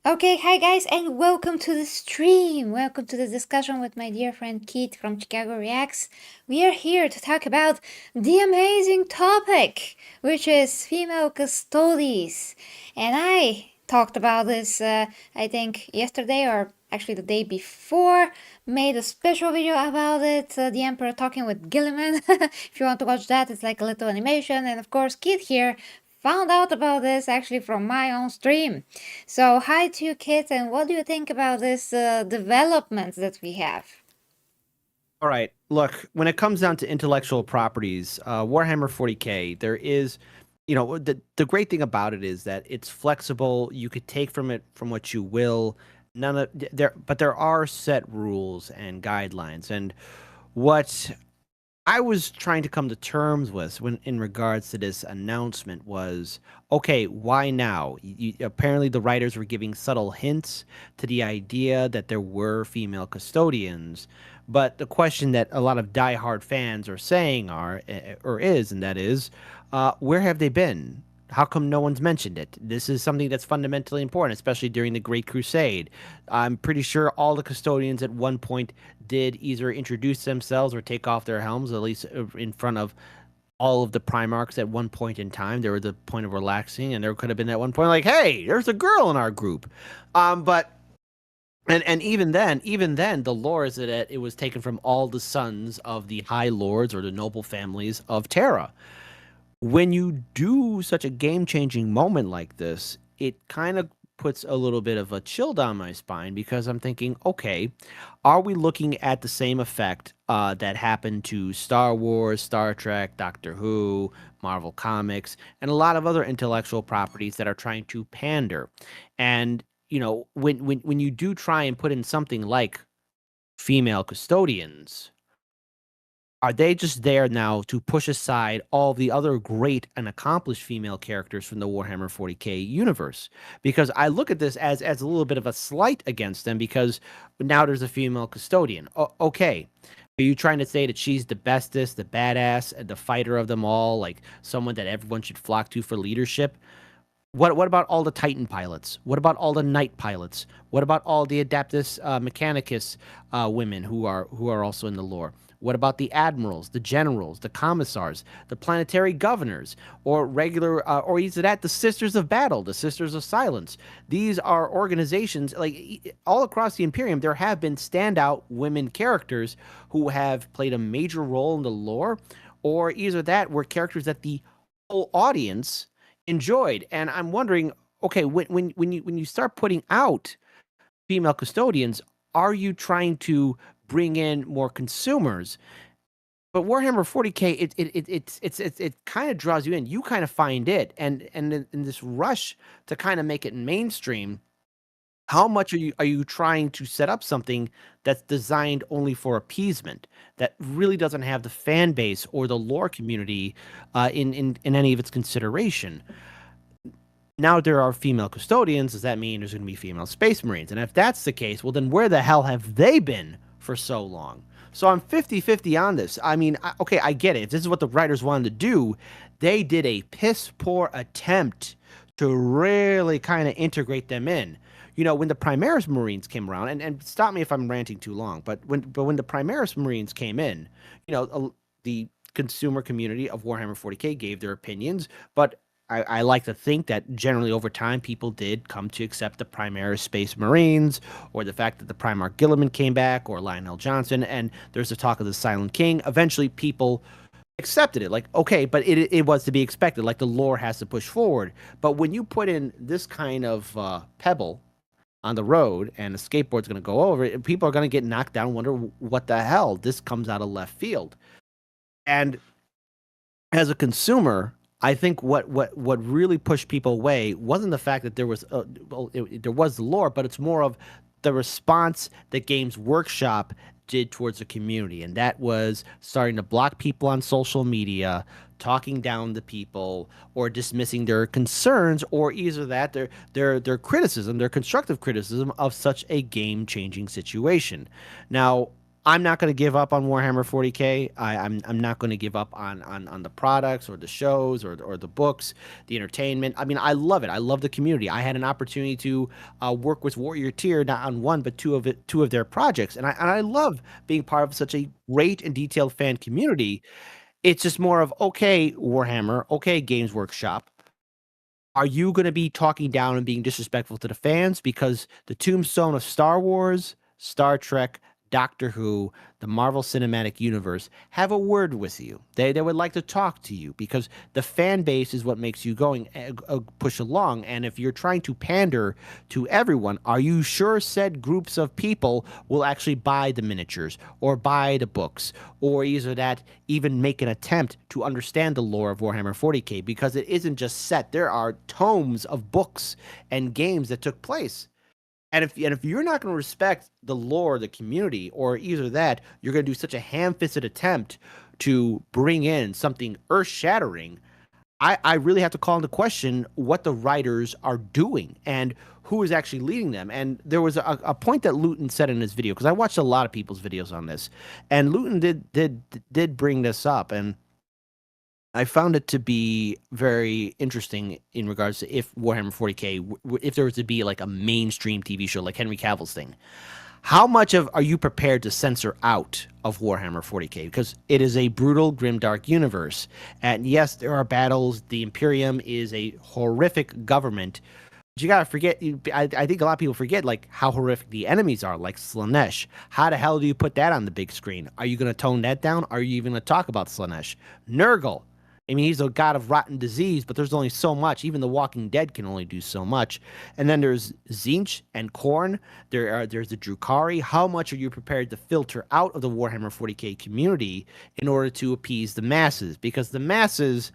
Okay, hi guys, and welcome to the stream. Welcome to the discussion with my dear friend Keith from Chicago Reacts. We are here to talk about the amazing topic, which is female custodies. And I talked about this, I think, yesterday or actually the day before. Made a special video about it. The Emperor talking with Gilliman. If you want to watch that, it's like a little animation. And of course, Keith here found out about this actually from my own stream. So, hi to you, Kit, and what do you think about this development that we have? All right. Look, when it comes down to intellectual properties, Warhammer 40k, there is, the great thing about it is that it's flexible. You could take from it from what you will. But there are set rules and guidelines. And what I was trying to come to terms with when in regards to this announcement was, okay, why now? Apparently, the writers were giving subtle hints to the idea that there were female custodians, but the question that a lot of diehard fans are saying and that is, where have they been? How come no one's mentioned it? This is something that's fundamentally important, especially during the Great Crusade. I'm pretty sure all the custodians at one point did either introduce themselves or take off their helms, at least in front of all of the Primarchs at one point in time. There was the point of relaxing, and there could have been at one point like, "Hey, there's a girl in our group," but and even then, the lore is that it was taken from all the sons of the High Lords or the noble families of Terra. When you do such a game-changing moment like this, it kind of puts a little bit of a chill down my spine because I'm thinking, okay, are we looking at the same effect that happened to Star Wars, Star Trek, Doctor Who, Marvel Comics, and a lot of other intellectual properties that are trying to pander? And when you do try and put in something like female custodians, are they just there now to push aside all the other great and accomplished female characters from the Warhammer 40k universe? Because I look at this as a little bit of a slight against them because now there's a female custodian. Okay. Are you trying to say that she's the bestest, the badass, the fighter of them all, like someone that everyone should flock to for leadership? What about all the Titan pilots? What about all the Knight pilots? What about all the Adeptus Mechanicus women who are also in the lore? What about the admirals, the generals, the commissars, the planetary governors, or regular, or is it at the Sisters of Battle, the Sisters of Silence? These are organizations like all across the Imperium. There have been standout women characters who have played a major role in the lore, or either that were characters that the whole audience enjoyed. And I'm wondering, okay, when you start putting out female custodians, are you trying to bring in more consumers? But Warhammer 40k, it kind of draws you in. You kind of find it, and in this rush to kind of make it mainstream, how much are you trying to set up something that's designed only for appeasement that really doesn't have the fan base or the lore community in any of its consideration? Now there are female custodians. Does that mean there's going to be female space marines? And if that's the case, well, then where the hell have they been for so long? So I'm 50-50 on this. I mean, okay, I get it. If this is what the writers wanted to do, they did a piss poor attempt to really kind of integrate them in. When the Primaris Marines came around, and stop me if I'm ranting too long, but when the Primaris Marines came in, the consumer community of Warhammer 40k gave their opinions, but I like to think that generally over time people did come to accept the Primaris Space Marines, or the fact that the Primarch Gilliman came back, or Lionel Johnson, and there's the talk of the Silent King. Eventually, people accepted it. Like, okay, but it was to be expected. Like, the lore has to push forward. But when you put in this kind of pebble on the road and a skateboard's going to go over it, people are going to get knocked down, wonder what the hell. This comes out of left field. And as a consumer, I think what really pushed people away wasn't the fact that there was there was the lore, but it's more of the response that Games Workshop did towards the community, and that was starting to block people on social media, talking down to people, or dismissing their concerns, or either that their criticism, their constructive criticism of such a game changing situation. Now, I'm not going to give up on Warhammer 40k. I'm not going to give up on the products or the shows or the books, the entertainment. I mean, I love it. I love the community. I had an opportunity to work with Warrior Tier not on one but two of their projects, and I love being part of such a great and detailed fan community. It's just more of okay, Warhammer, okay, Games Workshop. Are you going to be talking down and being disrespectful to the fans? Because the tombstone of Star Wars, Star Trek, Doctor Who, the Marvel Cinematic Universe have a word with you. They would like to talk to you because the fan base is what makes you going push along. And if you're trying to pander to everyone, are you sure said groups of people will actually buy the miniatures or buy the books or either that even make an attempt to understand the lore of Warhammer 40k? Because it isn't just set. There are tomes of books and games that took place. And if you're not going to respect the lore, the community, or either that, you're going to do such a ham-fisted attempt to bring in something earth-shattering, I really have to call into question what the writers are doing and who is actually leading them. And there was a point that Luton said in his video, because I watched a lot of people's videos on this, and Luton did bring this up, and I found it to be very interesting in regards to if Warhammer 40k, if there was to be like a mainstream TV show like Henry Cavill's thing, how much of are you prepared to censor out of Warhammer 40k? Because it is a brutal, grimdark universe, and yes, there are battles. The Imperium is a horrific government. But you gotta forget. I think a lot of people forget like how horrific the enemies are, like Slaanesh. How the hell do you put that on the big screen? Are you gonna tone that down? Are you even gonna talk about Slaanesh? Nurgle. I mean, he's a god of rotten disease, but there's only so much. Even The Walking Dead can only do so much. And then there's Tzeentch and Khorne. There's the Drukhari. How much are you prepared to filter out of the Warhammer 40k community in order to appease the masses? Because the masses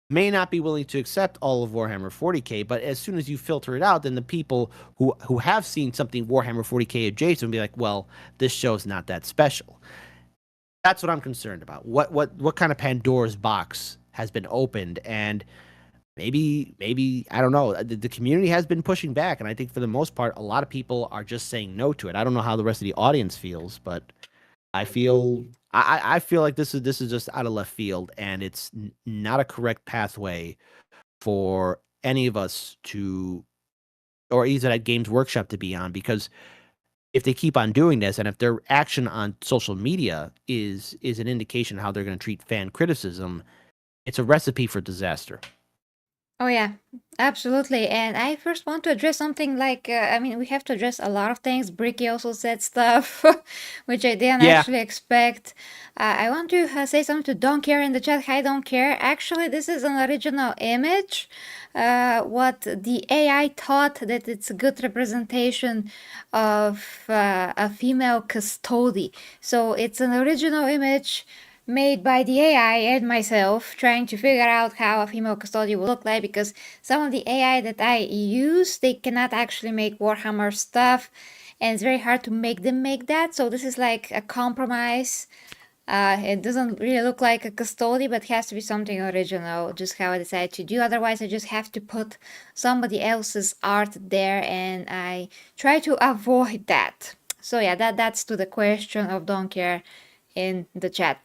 may not be willing to accept all of Warhammer 40k, but as soon as you filter it out, then the people who have seen something Warhammer 40k adjacent will be like, well, this show's not that special. That's what I'm concerned about. What kind of Pandora's box has been opened? And maybe I don't know. The community has been pushing back, and I think for the most part, a lot of people are just saying no to it. I don't know how the rest of the audience feels, but I feel I feel like this is just out of left field, and it's not a correct pathway for any of us to, or either at Games Workshop to be on, because if they keep on doing this, and if their action on social media is an indication of how they're going to treat fan criticism, it's a recipe for disaster. Oh yeah, absolutely. And I first want to address something like, I mean, we have to address a lot of things. Bricky also said stuff, which I didn't Yeah, actually expect. I want to say something to Don't Care in the chat. Hi, Don't Care. Actually, this is an original image. What the AI thought that it's a good representation of a female custody. So it's an original image made by the AI and myself, trying to figure out how a female custodian will look like, because some of the AI that I use, they cannot actually make Warhammer stuff, and it's very hard to make them make that. So this is like a compromise. It doesn't really look like a custodian, but it has to be something original, just how I decided to do. Otherwise, I just have to put somebody else's art there, and I try to avoid that. So yeah, that's to the question of Don't Care in the chat.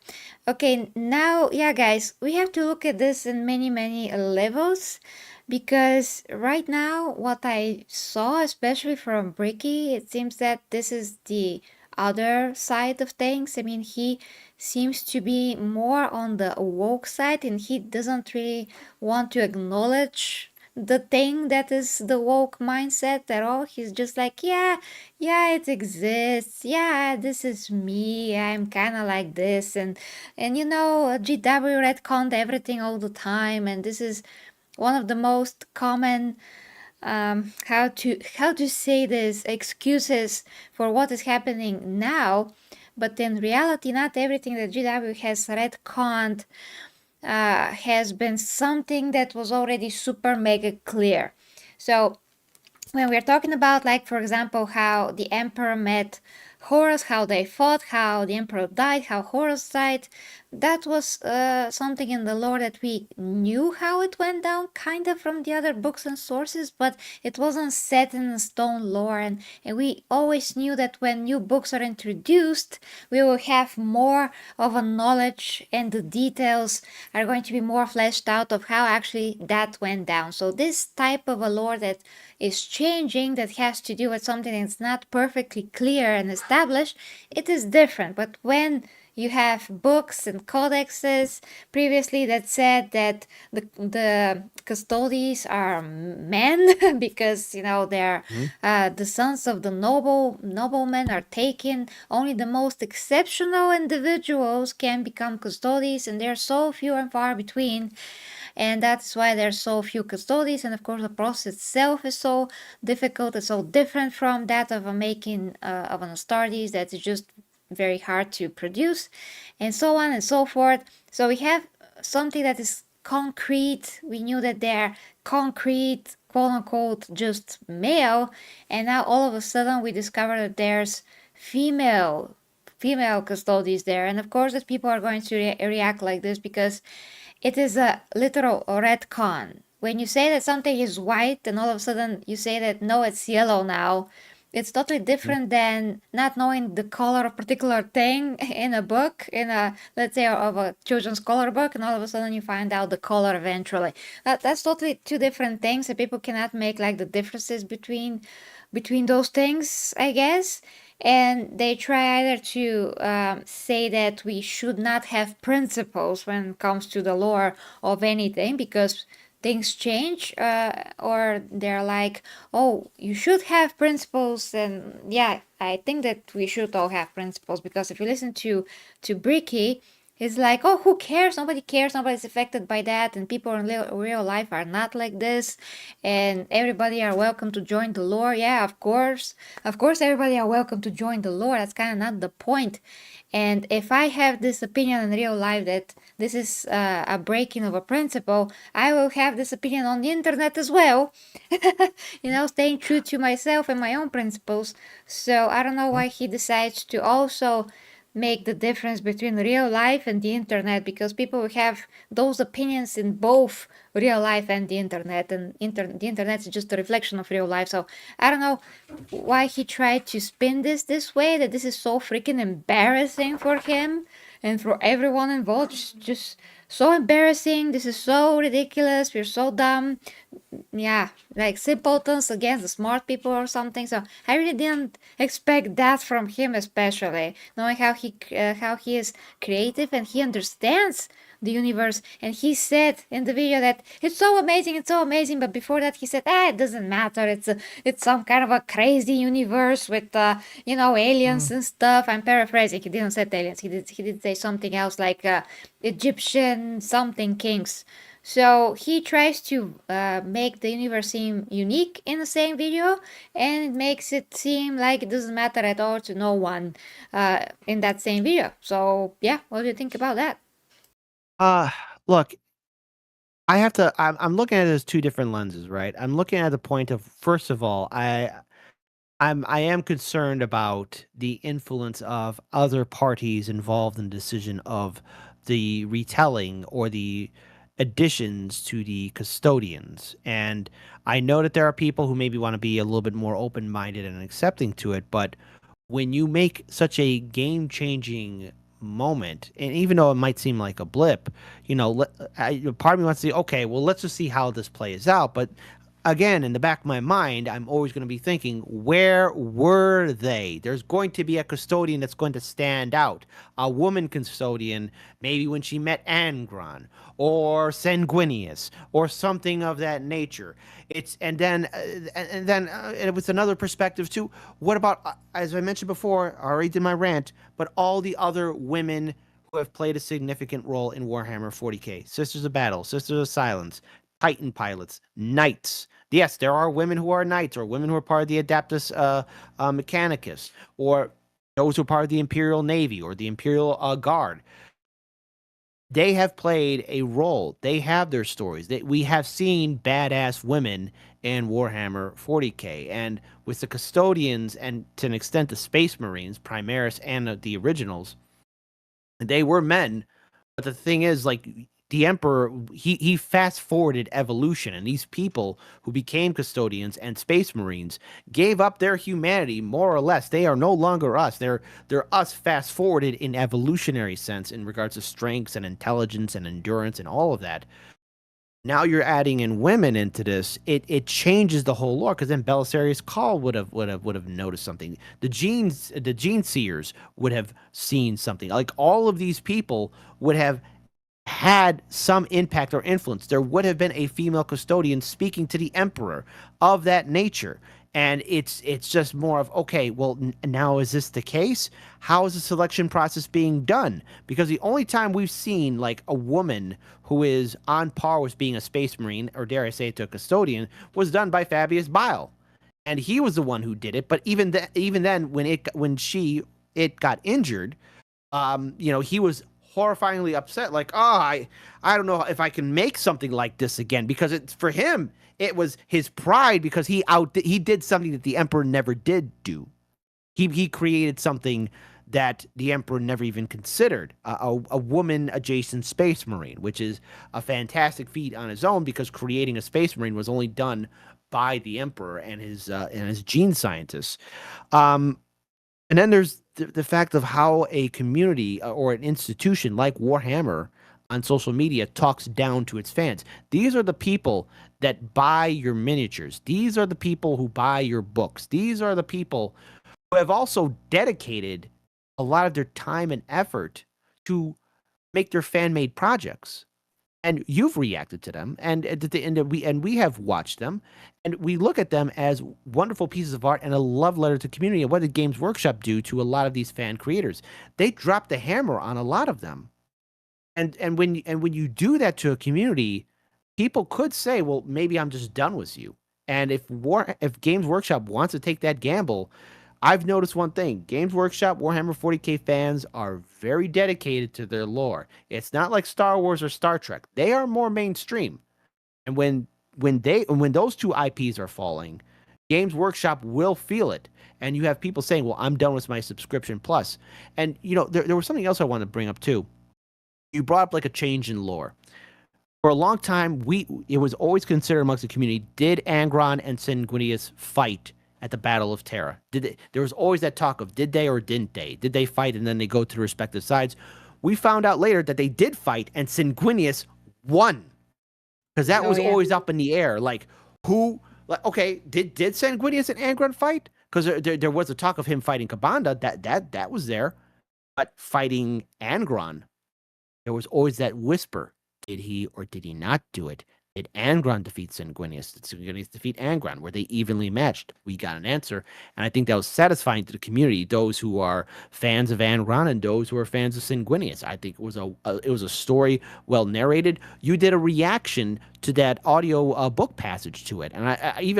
Okay, now, yeah, guys, we have to look at this in many levels, because right now, what I saw, especially from Bricky, it seems that this is the other side of things. I mean, he seems to be more on the woke side, and he doesn't really want to acknowledge the thing that is the woke mindset at all. He's just like, yeah, it exists. Yeah, this is me. I'm kind of like this, and you know, GW retconned everything all the time, and this is one of the most common how to say this, excuses for what is happening now. But in reality, not everything that GW has retconned has been something that was already super mega clear. So when we're talking about, like, for example, how the Emperor met Horus, how they fought, how the emperor died, how Horus died. That was something in the lore that we knew how it went down, kind of from the other books and sources, but it wasn't set in stone lore. And we always knew that when new books are introduced, we will have more of a knowledge and the details are going to be more fleshed out of how actually that went down. So this type of a lore that is changing, that has to do with something that's not perfectly clear and established, it is different. But when you have books and codexes previously that said that the Custodes are men because they're Mhm. the sons of the noblemen are taken. Only the most exceptional individuals can become Custodes, and they're so few and far between. And that's why there's so few Custodes, and of course the process itself is so difficult. It's so different from that of a making of an Astartes, that's just very hard to produce, and so on and so forth. So we have something that is concrete. We knew that they're concrete, quote unquote, just male, and now all of a sudden we discover that there's female Custodes there. And of course that people are going to react like this because it is a literal retcon. When you say that something is white and all of a sudden you say that no, it's yellow now, it's totally different than not knowing the color of a particular thing in a book, in a, let's say, of a children's color book, and all of a sudden you find out the color eventually. That's totally two different things, and people cannot make like the differences between those things, I guess. And they try either to say that we should not have principles when it comes to the lore of anything because things change, or they're like, oh, you should have principles. And yeah, I think that we should all have principles, because if you listen to Bricky, it's like, oh, who cares? Nobody cares. Nobody's affected by that. And people in real life are not like this. And everybody are welcome to join the lore. Yeah, of course. Of course, everybody are welcome to join the lore. That's kind of not the point. And if I have this opinion in real life that this is a breaking of a principle, I will have this opinion on the internet as well. Staying true to myself and my own principles. So I don't know why he decides to also make the difference between real life and the internet, because people have those opinions in both real life and the internet, and the internet is just a reflection of real life. So I don't know why he tried to spin this way, that this is so freaking embarrassing for him and for everyone involved. Just so embarrassing. This is so ridiculous. We're so dumb. Yeah, like simpletons against the smart people or something. So I really didn't expect that from him, especially knowing how he is creative and he understands the universe. And he said in the video that it's so amazing. But before that, he said, it doesn't matter. It's some kind of a crazy universe with aliens and stuff. I'm paraphrasing. He didn't say aliens. He did say something else like Egyptian something kings. So he tries to make the universe seem unique in the same video, and it makes it seem like it doesn't matter at all to no one in that same video. So yeah, what do you think about that? Uh, Look, I'm looking at it as two different lenses, right? I'm looking at the point of, first of all, I am concerned about the influence of other parties involved in the decision of the retelling or the additions to the custodians. And I know that there are people who maybe want to be a little bit more open-minded and accepting to it, but when you make such a game-changing moment, and even though it might seem like a blip, part of me wants to say, okay, well, let's just see how this plays out. But again, in the back of my mind, I'm always going to be thinking, where were they? There's going to be a custodian that's going to stand out. A woman custodian, maybe when she met Angron or Sanguinius or something of that nature. And with another perspective too, what about, as I mentioned before, I already did my rant, but all the other women who have played a significant role in Warhammer 40k. Sisters of Battle, Sisters of Silence, Titan pilots, knights. Yes, there are women who are knights, or women who are part of the Adeptus Mechanicus, or those who are part of the Imperial Navy or the Imperial Guard. They have played a role. They have their stories. We have seen badass women in Warhammer 40k. And with the Custodians and to an extent the Space Marines, Primaris and the originals, they were men. But the thing is, like, the Emperor, he fast forwarded evolution, and these people who became Custodians and Space Marines gave up their humanity more or less. They are no longer us. They're us fast forwarded in evolutionary sense in regards to strengths and intelligence and endurance and all of that. Now you're adding in women into this. It changes the whole lore because then Belisarius Cawl would have noticed something. The gene seers would have seen something. Like all of these people would have had some impact or influence. There would have been a female custodian speaking to the emperor of that nature. And it's just more of, okay, well, now is this the case? How is the selection process being done? Because the only time we've seen like a woman who is on par with being a space marine, or dare I say it, to a custodian, was done by Fabius Bile. And he was the one who did it. But even then, when it got injured, he was horrifyingly upset. Like, oh, I don't know if I can make something like this again, because it's for him. It was his pride because he did something that the Emperor never did do. He created something that the Emperor never even considered, a woman adjacent space marine, which is a fantastic feat on its own because creating a space marine was only done by the Emperor and his gene scientists. And then there's the fact of how a community or an institution like Warhammer on social media talks down to its fans. These are the people that buy your miniatures. These are the people who buy your books. These are the people who have also dedicated a lot of their time and effort to make their fan-made projects. And you've reacted to them, and we have watched them, and we look at them as wonderful pieces of art and a love letter to community. And what did Games Workshop do to a lot of these fan creators? They dropped the hammer on a lot of them. And when you do that to a community, people could say, well, maybe I'm just done with you. And if Games Workshop wants to take that gamble, I've noticed one thing. Games Workshop Warhammer 40k fans are very dedicated to their lore. It's not like Star Wars or Star Trek. They are more mainstream. And when those two IPs are falling, Games Workshop will feel it. And you have people saying, well, I'm done with my subscription plus. And there was something else I wanted to bring up too. You brought up like a change in lore. For a long time, it was always considered amongst the community, did Angron and Sanguinius fight at the Battle of Terra? There was always that talk of did they or didn't they? Did they fight and then they go to the respective sides? We found out later that they did fight and Sanguinius won. Because that was always up in the air. Like, who, like, okay, did Sanguinius and Angron fight? Because there was a talk of him fighting Kabanda, that was there. But fighting Angron, there was always that whisper. Did he or did he not do it? Did Angron defeat Sanguinius? Did Sanguinius defeat Angron? Were they evenly matched? We got an answer. And I think that was satisfying to the community, those who are fans of Angron and those who are fans of Sanguinius. I think it was a story well narrated. You did a reaction to that audio book passage to it. And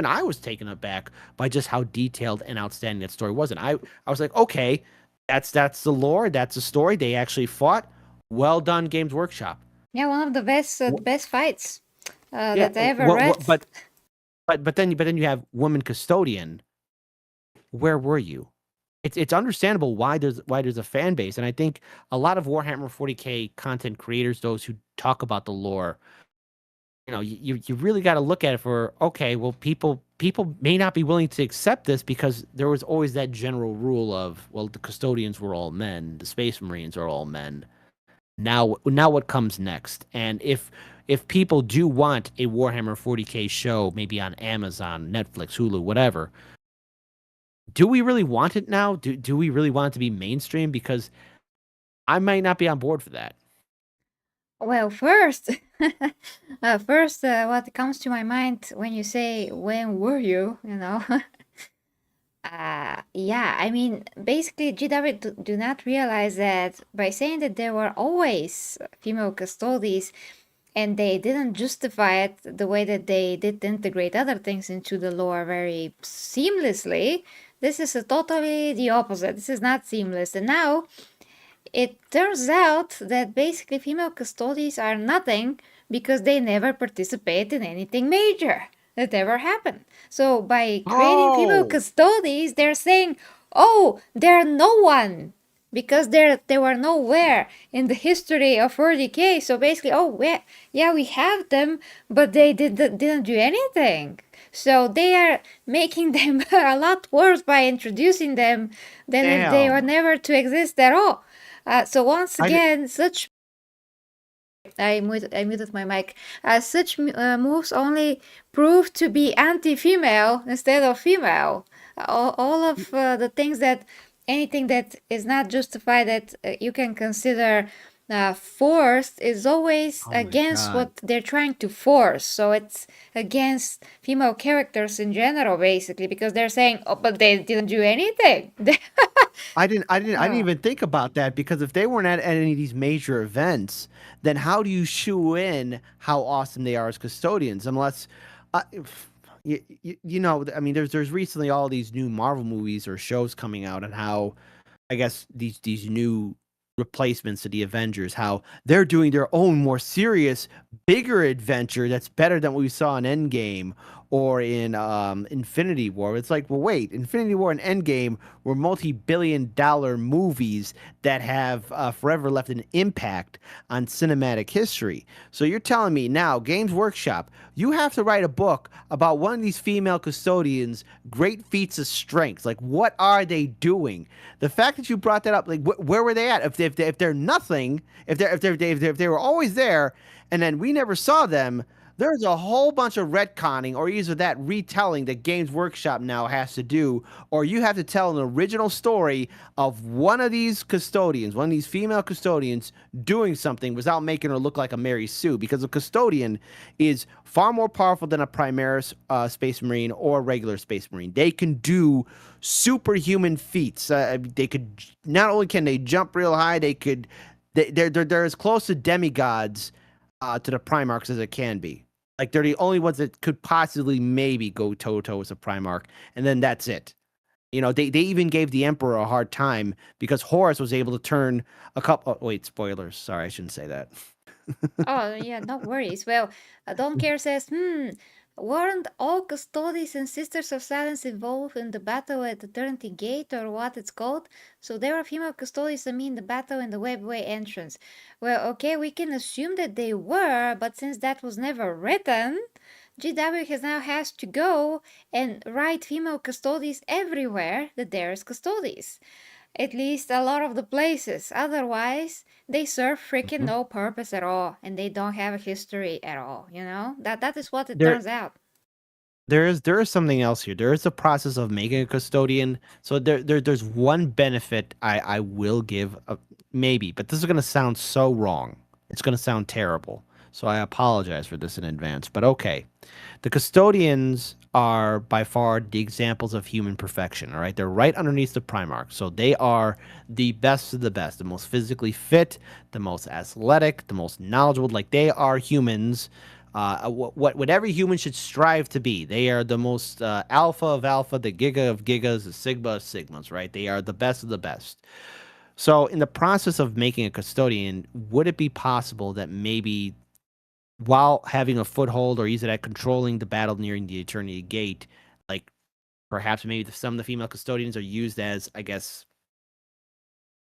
I was taken aback by just how detailed and outstanding that story was. And I was like, okay, that's the lore. That's the story. They actually fought. Well done, Games Workshop. Yeah, one of the best fights that I ever read. But then you have woman custodian. Where were you? It's understandable why there's a fan base, and I think a lot of Warhammer 40k content creators, those who talk about the lore, you really got to look at it for, okay, well, people may not be willing to accept this because there was always that general rule of, well, the custodians were all men, the Space Marines are all men. Now what comes next? And if people do want a Warhammer 40k show, maybe on Amazon, Netflix, Hulu, whatever, do we really want it now? Do we really want it to be mainstream? Because I might not be on board for that. Well, first, what comes to my mind when you say, when were you, yeah, I mean, basically, GW do not realize that by saying that there were always female custodies and they didn't justify it the way that they did integrate other things into the lore very seamlessly, this is totally the opposite. This is not seamless. And now it turns out that basically female custodies are nothing because they never participate in anything major. that ever happened. So by creating female Oh, custodies, they're saying, oh, they're no one. Because they were nowhere in the history of 40k. So basically, yeah, we have them, but they didn't do anything. So they are making them a lot worse by introducing them than if they were damn. never to exist at all. So once I did. again, I muted my mic. Such moves only prove to be anti-female instead of female. All of the things that anything that is not justified that you can consider forced is always Oh my against god. what they're trying to force. So it's against female characters in general, basically, because they're saying, "Oh, but they didn't do anything." I didn't Oh. even think about that because if they weren't at any of these major events, then how do you shoe in how awesome they are as custodians? Unless, I mean, there's recently all these new Marvel movies or shows coming out and how I guess these new replacements to the Avengers, how they're doing their own more serious, bigger adventure that's better than what we saw in Endgame or in Infinity War. It's like, well, wait, Infinity War and Endgame were multi-billion-dollar movies that have forever left an impact on cinematic history. So you're telling me now, Games Workshop, you have to write a book about one of these female custodians' great feats of strength. Like, what are they doing? The fact that you brought that up, like, where were they at? If they're nothing, if they were always there, and then we never saw them, there's a whole bunch of retconning or either that retelling that Games Workshop now has to do, or you have to tell an original story of one of these custodians, one of these female custodians doing something without making her look like a Mary Sue, because a custodian is far more powerful than a Primaris Space Marine or a regular Space Marine. They can do superhuman feats. They could not only can they jump real high, they're as close to demigods to the Primarchs as it can be. Like they're the only ones that could possibly maybe go toe to toe with a Primarch, and then that's it. They even gave the Emperor a hard time because Horus was able to turn a couple. Oh, wait, spoilers. Sorry, I shouldn't say that. Oh, yeah, no worries. Well, Don't Care says, weren't all Custodes and Sisters of Silence involved in the battle at Eternity Gate, or what it's called? So there were female Custodes, the battle in the Webway entrance. Well, okay, we can assume that they were, but since that was never written, GW has to go and write female Custodes everywhere that there is Custodes. At least a lot of the places. Otherwise, they serve freaking Mhm. no purpose at all, and they don't have a history at all. That is what it There, turns out. there is something else here. There is a process of making a custodian. So there's one benefit I will give, maybe, but this is gonna sound so wrong. It's gonna sound terrible. So I apologize for this in advance. But okay, the custodians are by far the examples of human perfection. All right, they're right underneath the Primarch, so they are the best of the best, the most physically fit, the most athletic, the most knowledgeable. Like they are humans what every human should strive to be. They are the most alpha of alpha, the giga of gigas, the sigma of sigmas, right? They are the best of the best. So, in the process of making a custodian, would it be possible that maybe while having a foothold or either at controlling the battle nearing the Eternity Gate, like perhaps maybe some of the female custodians are used as, I guess,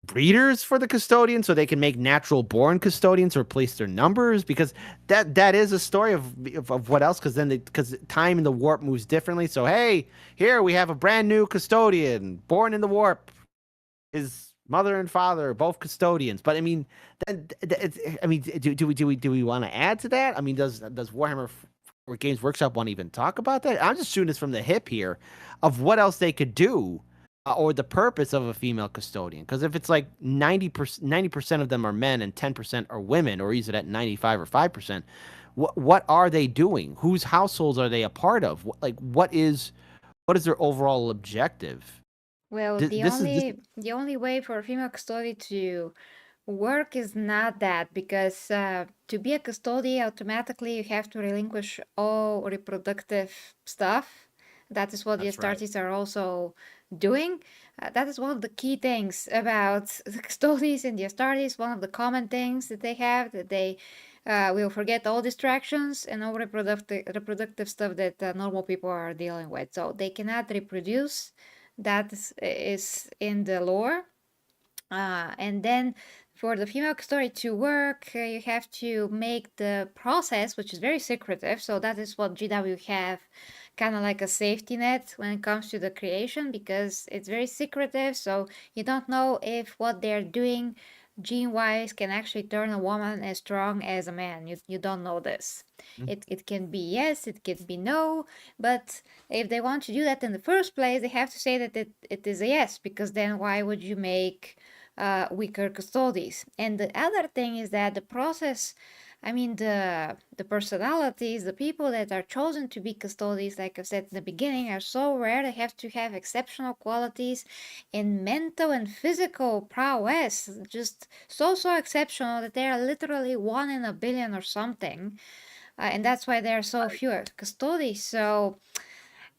breeders for the custodians so they can make natural born custodians to replace their numbers, because that is a story of what else, because time in the warp moves differently. So hey, here we have a brand new custodian born in the warp. His mother and father both custodians, but I mean I mean, do we want to add to that? I mean, does Warhammer or Games Workshop want to even talk about that? I'm just shooting this from the hip here of what else they could do, or the purpose of a female custodian. Because if it's like 90% of them are men and 10% are women, or is it at 95 or 5%? What are they doing? Whose households are they a part of? What is their overall objective? Well, This the only way for a female custody to work is not that, because to be a custody, automatically you have to relinquish all reproductive stuff. That is what the That's right. Astartes are also doing. That is one of the key things about the custodies and the Astartes. One of the common things that they have, that they we'll forget all distractions and all reproductive stuff that normal people are dealing with. So they cannot reproduce. That is in the lore. And then for the female story to work, you have to make the process, which is very secretive. So that is what GW have, kind of like a safety net when it comes to the creation, because it's very secretive. So you don't know if what they're doing gene wise can actually turn a woman as strong as a man. You don't know this. It can be yes, it can be no, but if they want to do that in the first place, they have to say that it is a yes, because then why would you make weaker Custodes? And the other thing is that the process, I mean, the personalities, the people that are chosen to be Custodes, like I said in the beginning, are so rare. They have to have exceptional qualities in mental and physical prowess, just so exceptional that they are literally 1 in a billion or something. And that's why there are so few Custodes. So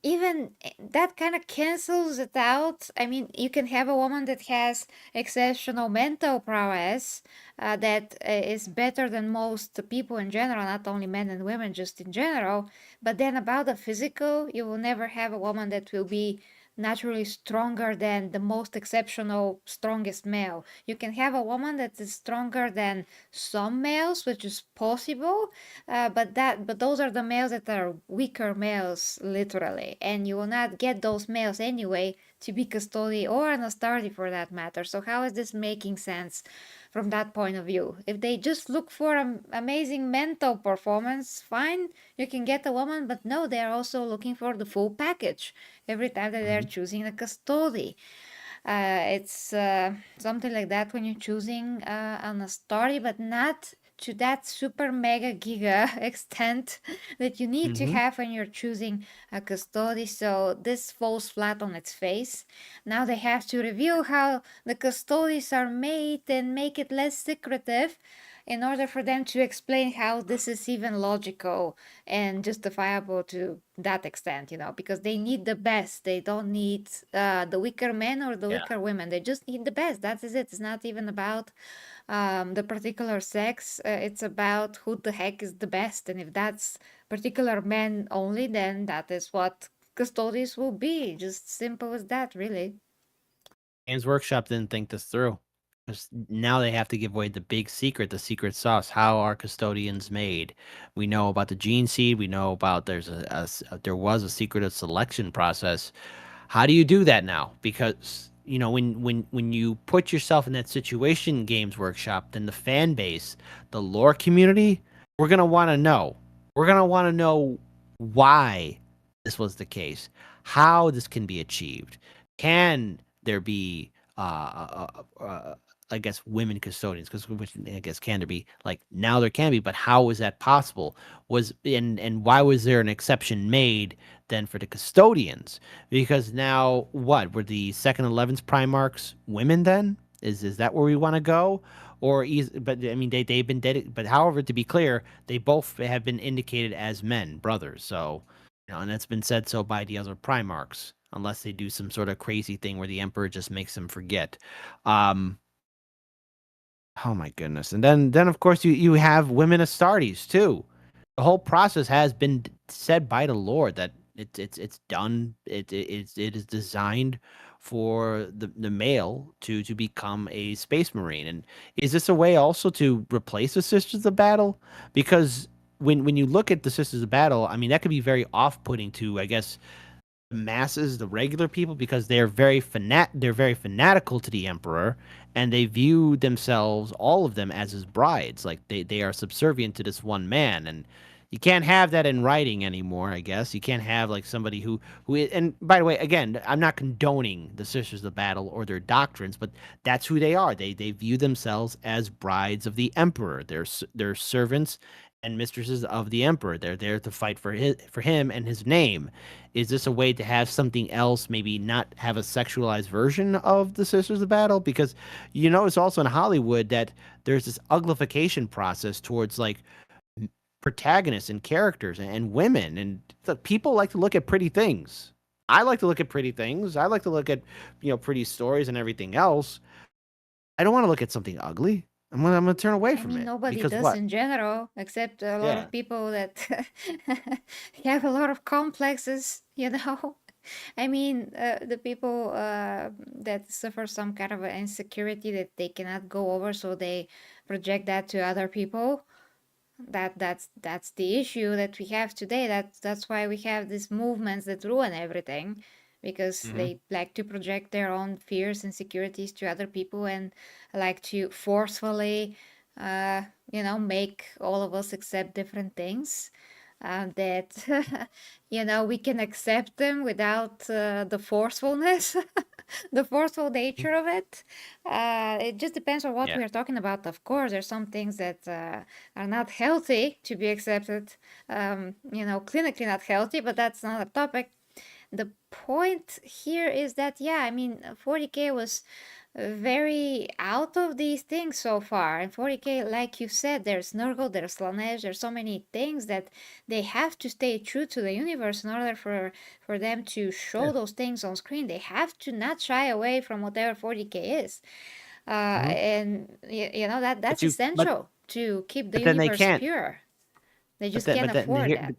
even that kind of cancels it out. I mean, you can have a woman that has exceptional mental prowess, that is better than most people in general, not only men and women, just in general. But then about the physical, you will never have a woman that will be naturally stronger than the most exceptional, strongest male. You can have a woman that is stronger than some males, which is possible, but those are the males that are weaker males, literally, and you will not get those males anyway to be Custodi or an Astardi for that matter. So how is this making sense from that point of view? If they just look for an amazing mental performance, fine, you can get a woman, but no, they are also looking for the full package every time that they're choosing a Custodi. It's something like that when you're choosing an Astardi, but not to that super mega giga extent that you need to Mm-hmm. have when you're choosing a Custodi. So this falls flat on its face. Now they have to reveal how the Custodis are made and make it less secretive in order for them to explain how this is even logical and justifiable to that extent, because they need the best. They don't need the weaker men or the Yeah. weaker women. They just need the best. That is it. It's not even about the particular sex. It's about who the heck is the best. And if that's particular men only, then that is what Custodes will be. Just simple as that, really. Games Workshop didn't think this through. 'Cause now they have to give away the big secret, the secret sauce. How are custodians made? We know about the gene seed. We know about there was a secretive selection process. How do you do that now? Because when you put yourself in that situation, Games Workshop, then the fan base, the lore community, we're gonna want to know. We're gonna want to know why this was the case, how this can be achieved. Can there be I guess women custodians, because I guess can there be, like, now there can be, but how is that possible? And why was there an exception made then for the custodians? Because now what were the second 11th Primarchs women then? Is that where we want to go? But I mean they've been dedicated, but however, to be clear, they both have been indicated as men, brothers. So and that's been said so by the other Primarchs, unless they do some sort of crazy thing where the Emperor just makes them forget. Um, oh my goodness! And then of course you have women Astartes too. The whole process has been said by the Lord that it's done. It is designed for the male to become a space marine. And is this a way also to replace the Sisters of Battle? Because when you look at the Sisters of Battle, I mean that could be very off-putting to, I guess, the masses, the regular people, because they're very fanatical to the emperor, and they view themselves, all of them, as his brides. Like they are subservient to this one man, and you can't have that in writing anymore. I guess you can't have like somebody and by the way, again, I'm not condoning the Sisters of Battle or their doctrines, but that's who they are. They view themselves as brides of the emperor. They're servants and mistresses of the emperor. They're there to fight for him and his name. Is this a way to have something else, maybe not have a sexualized version of the Sisters of Battle? Because you notice also in Hollywood that there's this uglification process towards like protagonists and characters and women, and people like to look at pretty things. I like to look at pretty things. I like to look at pretty stories and everything else. I don't want to look at something ugly. I'm gonna turn away I from mean, it nobody because does what? in general, except a lot Yeah. of people that have a lot of complexes, you know. I mean, the people that suffer some kind of an insecurity that they cannot go over, so they project that to other people. That's the issue that we have today. That's why we have these movements that ruin everything, because Hmm. they like to project their own fears and insecurities to other people and like to forcefully, uh, make all of us accept different things. That we can accept them without the forcefulness, the forceful nature of it. It just depends on what Yeah. we are talking about. Of course, there's some things that are not healthy to be accepted, clinically not healthy, but that's another topic. The point here is that, yeah, I mean, 40k was very out of these things so far. And 40k, like you said, there's Nurgle, there's Slaanesh, there's so many things that they have to stay true to the universe in order for them to Yeah. show those things on screen. They have to not shy away from whatever 40k is. Hmm. And that But that's you, essential to keep the but then they universe can't. pure. They But just then, can't but then afford here, that.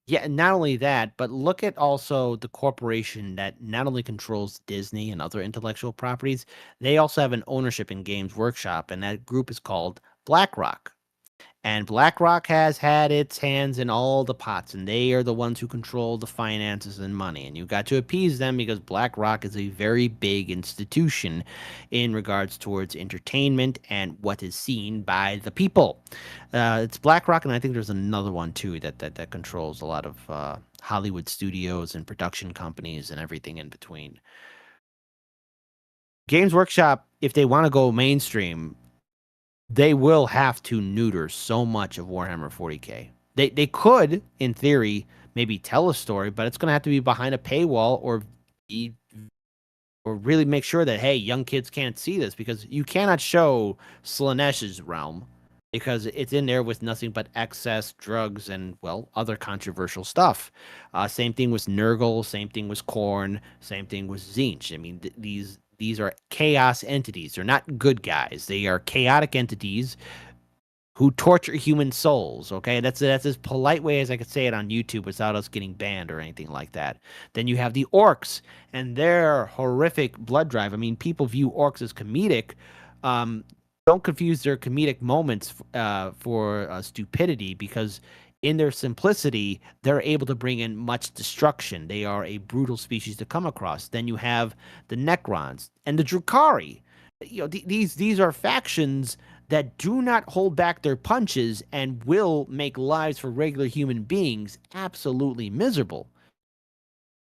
yeah, and not only that, but look at also the corporation that not only controls Disney and other intellectual properties, they also have an ownership in Games Workshop, and that group is called BlackRock. And BlackRock has had its hands in all the pots, and they are the ones who control the finances and money. And you've got to appease them because BlackRock is a very big institution in regards towards entertainment and what is seen by the people. It's BlackRock, and I think there's another one too that controls a lot of Hollywood studios and production companies and everything in between. Games Workshop, if they want to go mainstream, they will have to neuter so much of Warhammer 40k. They could, in theory, maybe tell a story, but it's going to have to be behind a paywall be, or really make sure that hey, young kids can't see this because you cannot show Slaaneshy's realm because it's in there with nothing but excess, drugs, and well, other controversial stuff. Same thing with Nurgle, same thing with Khorne, same thing with Tzeentch. I mean, these are chaos entities. They're not good guys. They are chaotic entities who torture human souls. Okay, that's as polite way as I could say it on YouTube without us getting banned or anything like that. Then you have the orcs and their horrific blood drive. I mean, people view orcs as comedic. Um, don't confuse their comedic moments for stupidity because in their simplicity, they're able to bring in much destruction. They are a brutal species to come across. Then you have the Necrons and the Drukhari. These are factions that do not hold back their punches and will make lives for regular human beings absolutely miserable.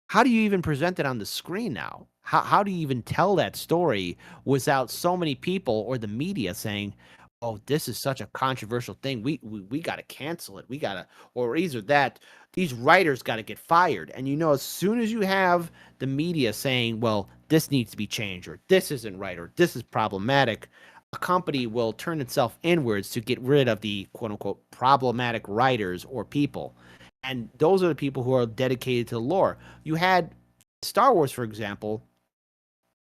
How do you even present it on the screen now? How do you even tell that story without so many people or the media saying, "Oh, this is such a controversial thing. We got to cancel it. We got to," or either that these writers got to get fired. And as soon as you have the media saying, "Well, this needs to be changed," or "This isn't right," or "This is problematic," a company will turn itself inwards to get rid of the quote unquote problematic writers or people. And those are the people who are dedicated to the lore. You had Star Wars, for example,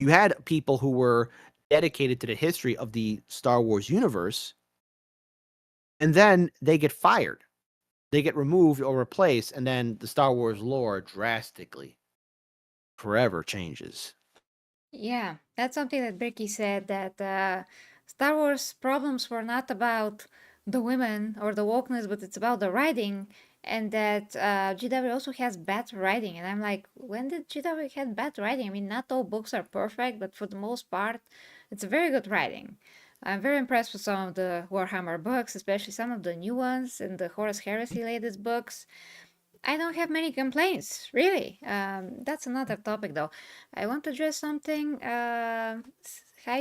you had people who were dedicated to the history of the Star Wars universe, and then they get fired. They get removed or replaced, and then the Star Wars lore drastically forever changes. Yeah, that's something that Bricky said, that Star Wars problems were not about the women or the wokeness, but it's about the writing, and that GW also has bad writing. And I'm like, when did GW have bad writing? I mean, not all books are perfect, but for the most part, it's very good writing. I'm very impressed with some of the Warhammer books, especially some of the new ones and the Horus Heresy latest books. I don't have many complaints, really. That's another topic, though. I want to address something. Hi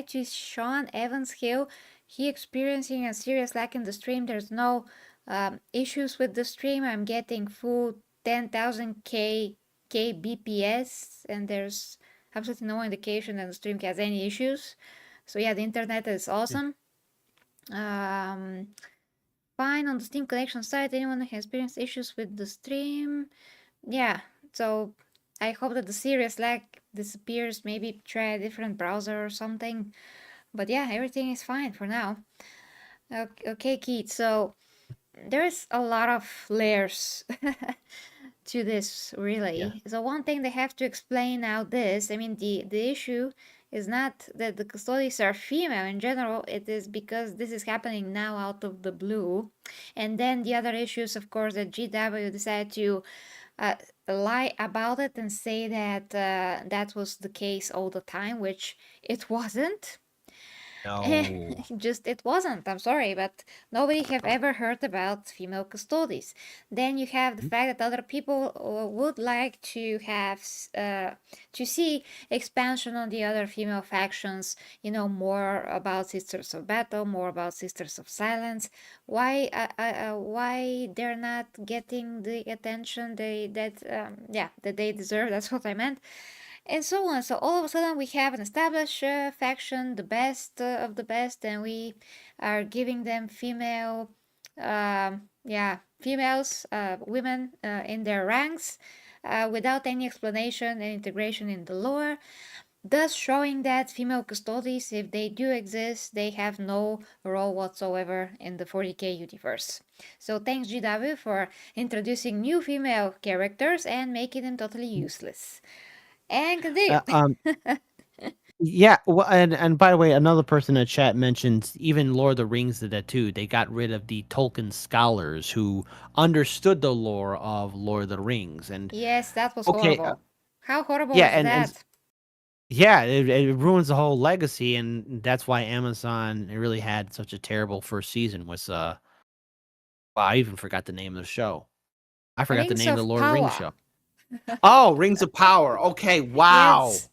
to Sean Evans Hill. He experiencing a serious lag in the stream. There's no issues with the stream. I'm getting full 10,000 kbps, and there's absolutely no indication that the stream has any issues. So yeah, the internet is awesome. Um, Fine on the Steam connection side. Anyone who has experienced issues with the stream? Yeah, so I hope that the serious lag disappears. Maybe try a different browser or something. But yeah, everything is fine for now. Okay, Keith. So there's a lot of layers to this, Yeah. really. So one thing they have to explain now this, I mean, the issue is not that the Custodes are female in general, it is because this is happening now out of the blue. And then the other issues, of course, that GW decided to uh, lie about it and say that that was the case all the time, which it wasn't. No. Just it wasn't. I'm sorry, but nobody have ever heard about female Custodes. Then you have the fact that other people would like to have to see expansion on the other female factions. You know, more about Sisters of Battle, more about Sisters of Silence. Why they're not getting the attention that they deserve? That's what I meant, and so on. So all of a sudden we have an established faction, the best of the best, and we are giving them females, women in their ranks, without any explanation and integration in the lore. Thus showing that female Custodes, if they do exist, they have no role whatsoever in the 40k universe. So thanks GW for introducing new female characters and making them totally useless. And continue. Uh, um, yeah, well, and by the way, another person in the chat mentions even Lord of the Rings did that too. They got rid of the Tolkien scholars who understood the lore of Lord of the Rings. And Yes, that was okay, horrible. How horrible yeah, is and that? yeah, it ruins the whole legacy, and that's why Amazon really had such a terrible first season. Was wow, I even forgot the name of the show. I forgot the Rings name of the of Lord of the Rings Power. show. Oh, Rings of Power. Okay, wow. Yes.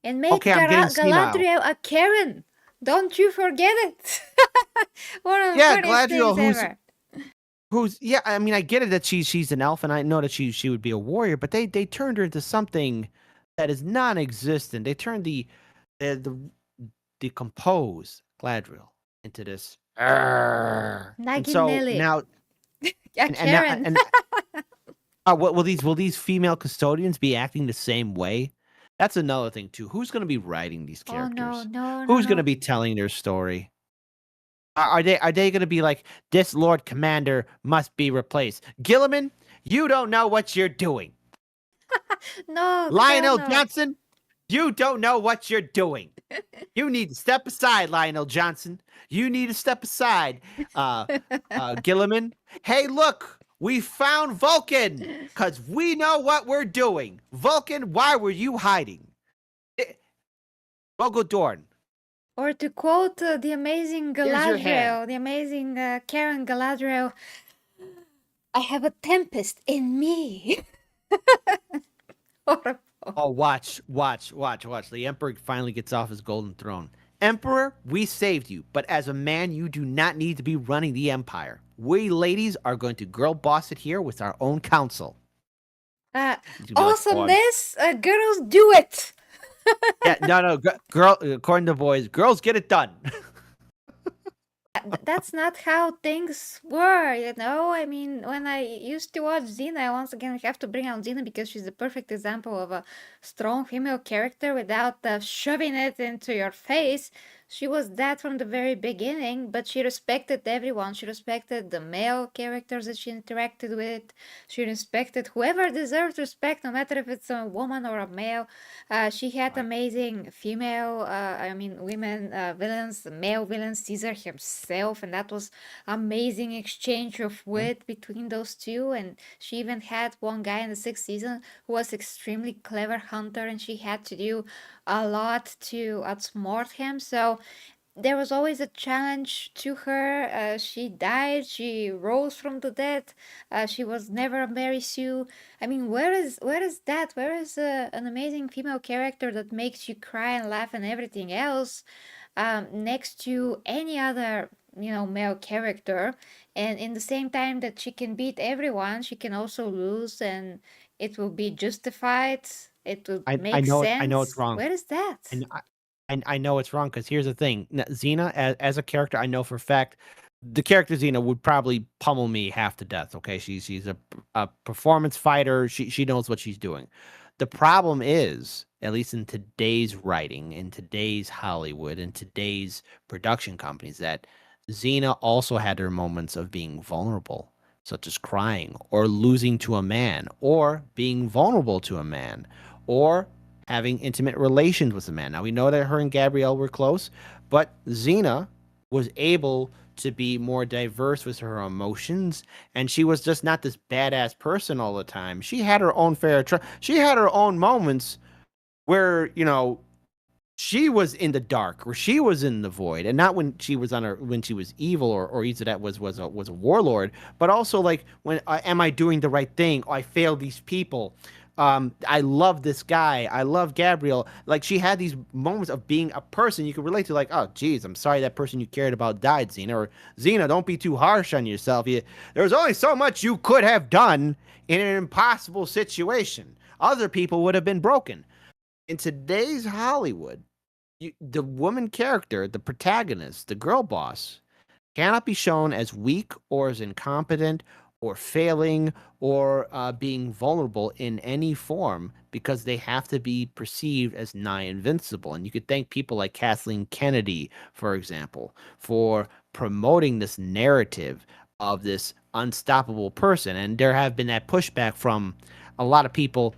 And made Okay, I'm getting senile. Galadriel a Karen. Don't you forget it. One of the Yeah, funniest Galadriel, things ever. who's yeah, I mean I get it that she's an elf and I know that she would be a warrior, but they turned her into something that is non-existent. They turned the decomposed Galadriel into this and Nagin so Nelly. now A and now Karen. and will these female custodians be acting the same way? That's another thing too. Who's going to be writing these Oh no, characters? no, no, Who's going to no. be telling their story? Are they going to be like this Lord Commander must be replaced? Gilliman, you don't know what you're doing. No, hell Lionel no. Johnson, you don't know what you're doing. You need to step aside, Lionel Johnson. You need to step aside, Gilliman. Hey, look, we found Vulcan because we know what we're doing. Vulcan, why were you hiding? Vulcan Dorn, Or to quote the amazing here's your hand. Galadriel, the amazing Karen Galadriel, I have a tempest in me. Horrible. Oh, watch. The Emperor finally gets off his golden throne. Emperor, we saved you, but as a man, you do not need to be running the Empire. We ladies are going to girl boss it here with our own council. Uh, He's gonna be like, oh, Awesomeness, girls do it. yeah, no, girl. According to boys, girls get it done. That's not how things were, you know? I mean, when I used to watch Xena, once again, I have to bring out Xena because she's the perfect example of a strong female character without shoving it into your face. She was that from the very beginning, but she respected everyone. She respected the male characters that she interacted with. She respected whoever deserved respect, no matter if it's a woman or a male. She had Right. amazing women villains, male villains, Caesar himself, and that was amazing exchange of wit between those two. And she even had one guy in the sixth season who was extremely clever hunter, and she had to do a lot to outsmart him. So there was always a challenge to her. She died. She rose from the dead. She was never a Mary Sue. I mean, where is that? Where is an amazing female character that makes you cry and laugh and everything else, next to any other male character? And in the same time that she can beat everyone, she can also lose, and it will be justified. It will I make know it. I know it's sense. wrong. Where is that? And I know it's wrong because here's the thing: Xena, as a character, I know for a fact the character Xena would probably pummel me half to death. Okay, she's a performance fighter. She knows what she's doing. The problem is, at least in today's writing, in today's Hollywood, in today's production companies, that Xena also had her moments of being vulnerable, such as crying or losing to a man, or being vulnerable to a man, or having intimate relations with a man. Now we know that her and Gabrielle were close, but Xena was able to be more diverse with her emotions, and she was just not this badass person all the time. She had her own she had her own moments where, she was in the dark, where she was in the void, and not when she was when she was evil, or either that was a warlord, but also like when am I doing the right thing? Oh, I failed these people. I love this guy. I love Gabriel. Like, she had these moments of being a person you could relate to. Like, oh, geez, I'm sorry that person you cared about died, Xena. Or Xena, don't be too harsh on yourself. There's only so much you could have done in an impossible situation. Other people would have been broken. In today's Hollywood, the woman character, the protagonist, the girl boss, cannot be shown as weak or as incompetent or failing or being vulnerable in any form, because they have to be perceived as nigh invincible. And you could thank people like Kathleen Kennedy, for example, for promoting this narrative of this unstoppable person. And there have been that pushback from a lot of people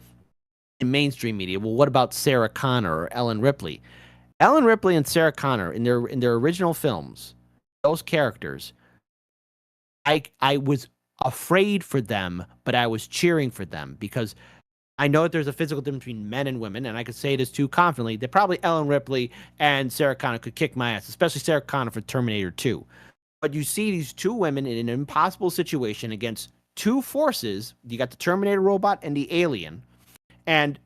in mainstream media. Well, what about Sarah Connor or Ellen Ripley? Ellen Ripley and Sarah Connor, in their original films, those characters, I was afraid for them, but I was cheering for them, because I know that there's a physical difference between men and women, and I could say this too confidently, that probably Ellen Ripley and Sarah Connor could kick my ass, especially Sarah Connor for Terminator 2. But you see these two women in an impossible situation against two forces. You got the Terminator robot and the alien, and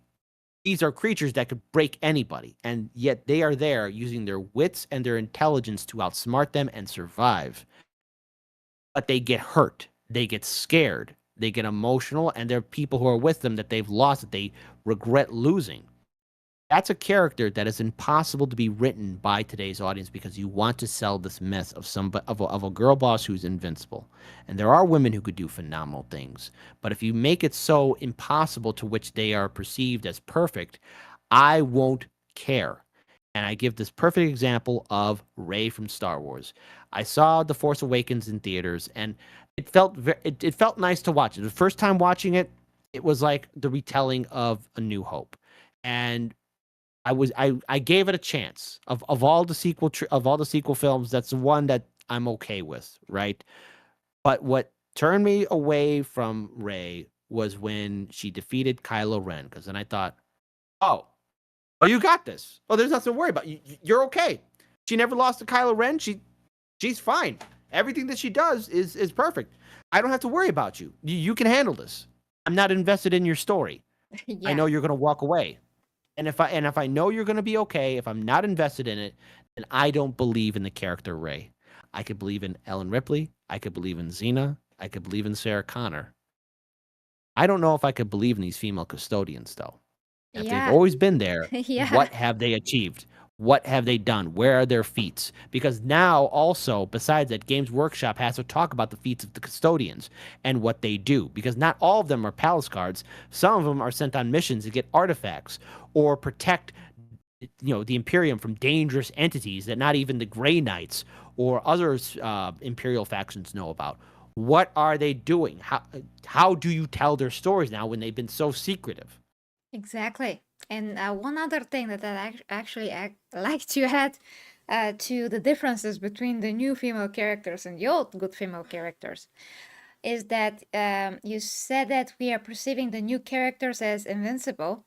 these are creatures that could break anybody, and yet they are there using their wits and their intelligence to outsmart them and survive. But they get hurt, they get scared, they get emotional, and there are people who are with them that they've lost, that they regret losing. That's a character that is impossible to be written by today's audience, because you want to sell this myth of a girl boss who's invincible. And there are women who could do phenomenal things, but if you make it so impossible to which they are perceived as perfect, I won't care. And I give this perfect example of Rey from Star Wars. I saw The Force Awakens in theaters, and it felt nice to watch it. The first time watching it, it was like the retelling of A New Hope. And I gave it a chance. Of all the sequel films, that's the one that I'm okay with, right? But what turned me away from Rey was when she defeated Kylo Ren, because then I thought, oh, oh, you got this. Oh, there's nothing to worry about. You're okay. She never lost to Kylo Ren. She's fine. Everything that she does is perfect. I don't have to worry about you. You can handle this. I'm not invested in your story. I Yeah. know you're gonna walk away. And if I know you're gonna be okay, if I'm not invested in it, then I don't believe in the character Rey. I could believe in Ellen Ripley. I could believe in Xena. I could believe in Sarah Connor. I don't know if I could believe in these female custodians, though. If they've Yeah. always been there, Yeah. what have they achieved? What have they done? Where are their feats? Because now, also, besides that, Games Workshop has to talk about the feats of the custodians and what they do. Because not all of them are palace guards. Some of them are sent on missions to get artifacts or protect, the Imperium from dangerous entities that not even the Grey Knights or other Imperial factions know about. What are they doing? How do you tell their stories now when they've been so secretive? Exactly. And one other thing that I like to add to the differences between the new female characters and the old good female characters is that you said that we are perceiving the new characters as invincible,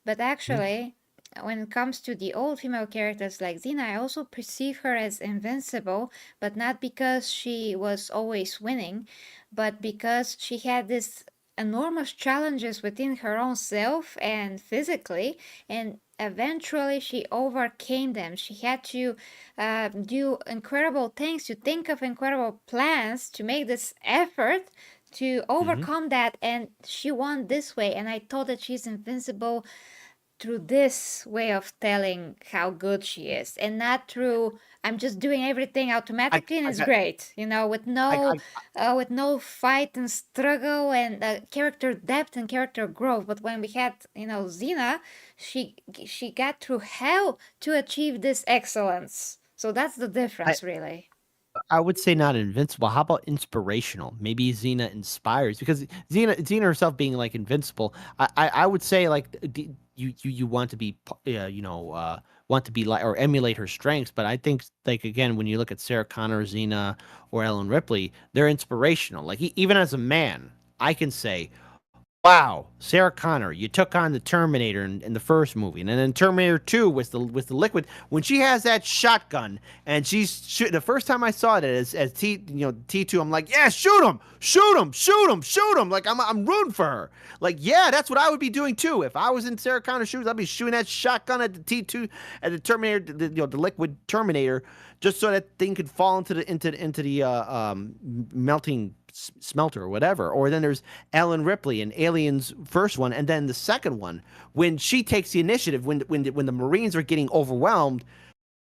but actually, when it comes to the old female characters like Xena, I also perceive her as invincible, but not because she was always winning, but because she had this enormous challenges within her own self and physically, and eventually she overcame them. She had to do incredible things, to think of incredible plans, to make this effort to Mm-hmm. overcome that, and she won this way. And I thought that she's invincible through this way of telling how good she is, and not through I'm just doing everything I automatically and I it's got great, with I no fight and struggle and character depth and character growth. But when we had Xena, she got through hell to achieve this excellence. So that's the I difference, really. I would say not invincible. How about inspirational? Maybe Xena inspires because Xena herself being like invincible. I would say like you want to be want to be like or emulate her strengths. But I think like again when you look at Sarah Connor, Xena, or Ellen Ripley, they're inspirational. Like even as a man, I can say wow, Sarah Connor, you took on the Terminator in the first movie, and then Terminator 2 with the liquid. When she has that shotgun and she's shooting, the first time I saw it as T2, I'm like, yeah, shoot him, shoot him, shoot him, shoot him. Like I'm rooting for her. Like yeah, that's what I would be doing too if I was in Sarah Connor's shoes. I'd be shooting that shotgun at the T2 at the Terminator, the liquid Terminator, just so that thing could fall into the melting smelter or whatever. Or then there's Ellen Ripley in Aliens first one, and then the second one when she takes the initiative when the Marines are getting overwhelmed,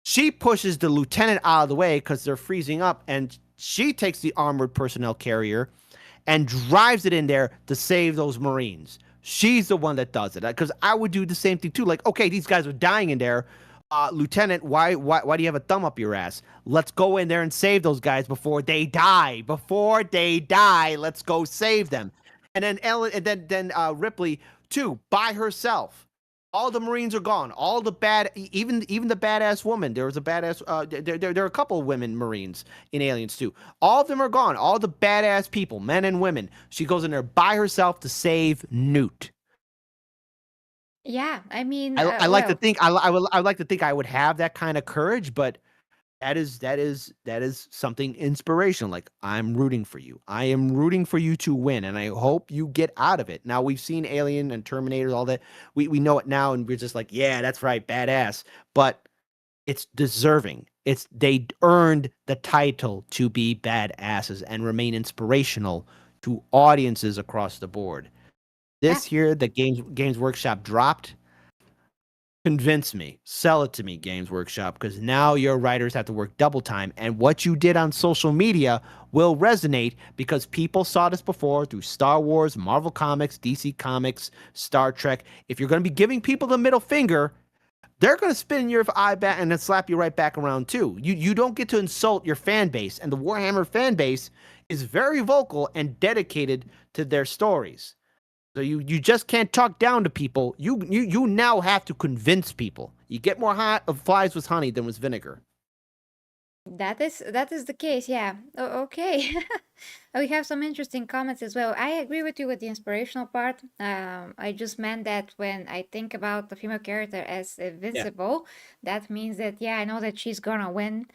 she pushes the lieutenant out of the way because they're freezing up, and she takes the armored personnel carrier and drives it in there to save those Marines. She's the one that does it because I would do the same thing too. Like, okay, these guys are dying in there. Lieutenant, why do you have a thumb up your ass? Let's go in there and save those guys before they die. Before they die, let's go save them. And then Ellen, and then Ripley too, by herself. All the Marines are gone. All the even the badass woman. There was a badass. There are a couple of women Marines in Aliens too. All of them are gone. All the badass people, men and women. She goes in there by herself to save Newt. Yeah, I mean, I like to well, think I would like to think I would have that kind of courage, but that is something inspirational. Like I'm rooting for you. I am rooting for you to win, and I hope you get out of it. Now we've seen Alien and Terminator, all that. We know it now, and we're just like, yeah, that's right, badass. But it's deserving. It's they earned the title to be badasses and remain inspirational to audiences across the board. yeah. This here, the Games Workshop dropped. Convince me, sell it to me, Games Workshop, because now your writers have to work double time. And what you did on social media will resonate because people saw this before through Star Wars, Marvel Comics, DC Comics, Star Trek. If you're going to be giving people the middle finger, they're going to spin your eye back and then slap you right back around too. You don't get to insult your fan base, and the Warhammer fan base is very vocal and dedicated to their stories. So you just can't talk down to people. You now have to convince people. You get more hot of flies with honey than with vinegar. That is the case, yeah. Okay. We have some interesting comments as well. I agree with you with the inspirational part. I just meant that when I think about the female character as Yeah. invincible, that means that yeah, I know that she's gonna win,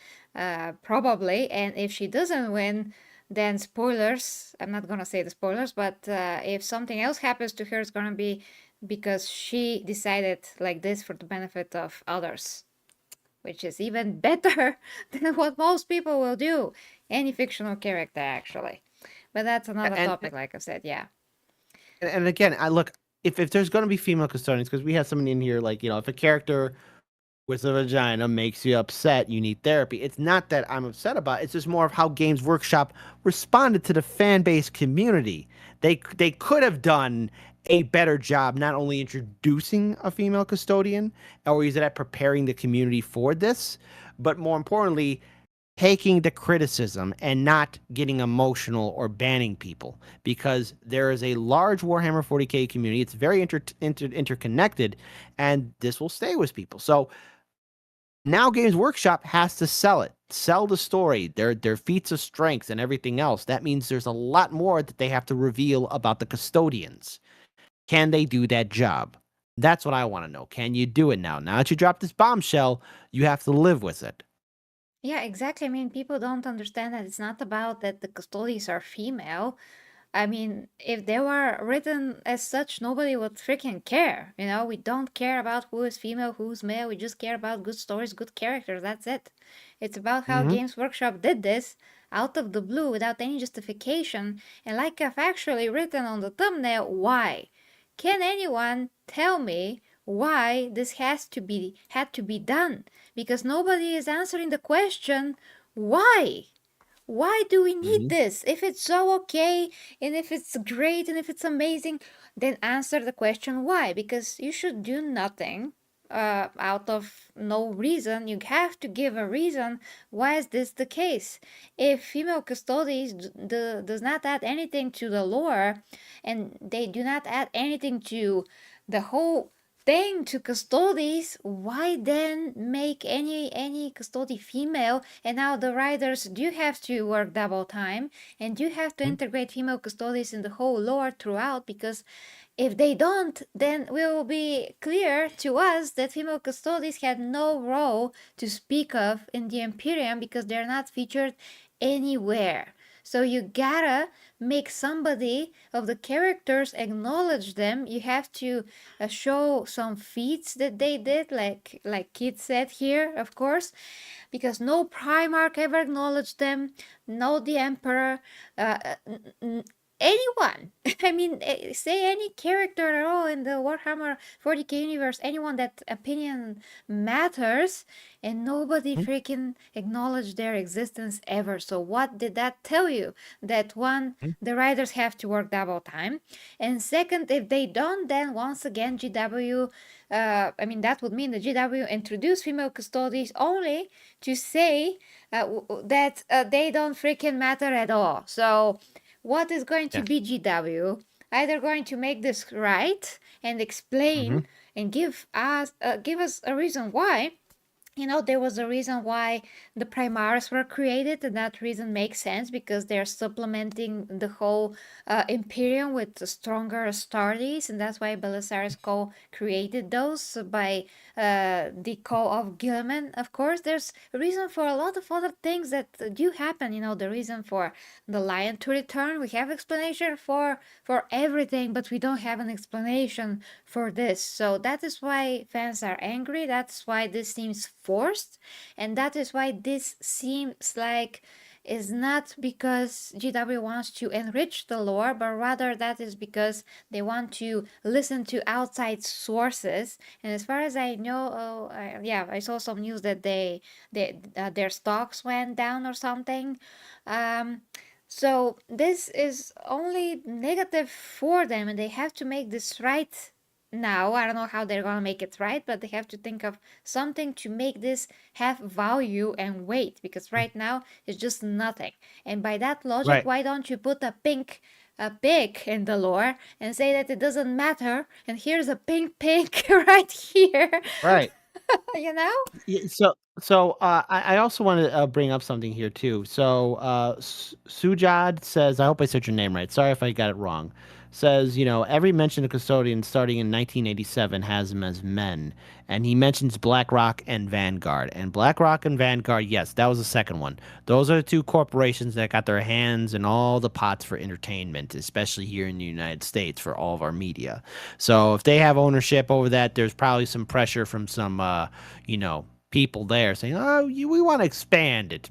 probably. And if she doesn't win, then spoilers. I'm not gonna say the spoilers, but if something else happens to her, it's gonna be because she decided like this for the benefit of others, which is even better than what most people will do. Any fictional character, actually. But that's another And topic, like I said, yeah. and again, I look if there's going to be female custodians because we have someone in here like if a character with a vagina makes you upset, you need therapy. It's not that I'm upset about it. It's just more of how Games Workshop responded to the fan base community. They could have done a better job not only introducing a female custodian or is it at preparing the community for this, but more importantly, taking the criticism and not getting emotional or banning people because there is a large Warhammer 40k community. It's very interconnected, and this will stay with people. So now Games Workshop has to sell it, sell the story, their feats of strength and everything else. That means there's a lot more that they have to reveal about the custodians. Can they do that job? That's what I want to know. Can you do it now? Now that you drop this bombshell, you have to live with it. Yeah, exactly. I mean, people don't understand that it's not about that the custodians are female. I mean, if they were written as such, nobody would freaking care. We don't care about who is female, who's male. We just care about good stories, good characters. That's it. It's about how Mm-hmm. Games Workshop did this out of the blue without any justification. And like I've actually written on the thumbnail, why? Can anyone tell me why this had to be done, because nobody is answering the question why. Why do we need Hmm. this? If it's so okay, and if it's great, and if it's amazing, then answer the question why. Because you should do nothing out of no reason. You have to give a reason why is this the case. If female custodies does not add anything to the lore, and they do not add anything to the whole thing to custodies, why then make any custody female? And now the writers do have to work double time and do have to integrate female custodies in the whole lore throughout, because if they don't, then it will be clear to us that female custodies had no role to speak of in the Imperium, because they're not featured anywhere. So you gotta make somebody of the characters acknowledge them. You have to show some feats that they did, like Kit said here, of course, because no Primarch ever acknowledged them, no the Emperor, anyone. I mean, say any character at all in the Warhammer 40k universe, anyone that opinion matters, and nobody freaking acknowledged their existence ever. So what did that tell you? That one, the writers have to work double time, and second, if they don't, then once again GW, I mean that would mean the GW introduce female custodies only to say that they don't freaking matter at all. So what is going to Yeah. be GW? Either going to make this right and explain Hmm. and give us a reason why. There was a reason why the Primaris were created, and that reason makes sense because they're supplementing the whole Imperium with stronger Astartes, and that's why Belisarius Co created those by the call of Gilman. Of course, there's a reason for a lot of other things that do happen. The reason for the lion to return. We have explanation for everything, but we don't have an explanation for this. So that is why fans are angry. That's why this seems forced, and that is why this seems like is not because GW wants to enrich the lore, but rather that is because they want to listen to outside sources. And as far as I know, yeah, I saw some news that their stocks went down or something. Um, so this is only negative for them, and they have to make this right now. I don't know how they're gonna make it right, but they have to think of something to make this have value and weight, because right now it's just nothing. And by that logic, Right. why don't you put a pig in the lore and say that it doesn't matter? And here's a pink pig right here, Right. you know? Yeah, I also want to bring up something here too. So Sujad says, I hope I said your name right. Sorry if I got it wrong. Says, every mention of custodian starting in 1987 has them as men, and he mentions BlackRock and Vanguard. And BlackRock and Vanguard, yes, that was the second one. Those are the two corporations that got their hands in all the pots for entertainment, especially here in the United States for all of our media. So if they have ownership over that, there's probably some pressure from some people there saying, "Oh, we want to expand it,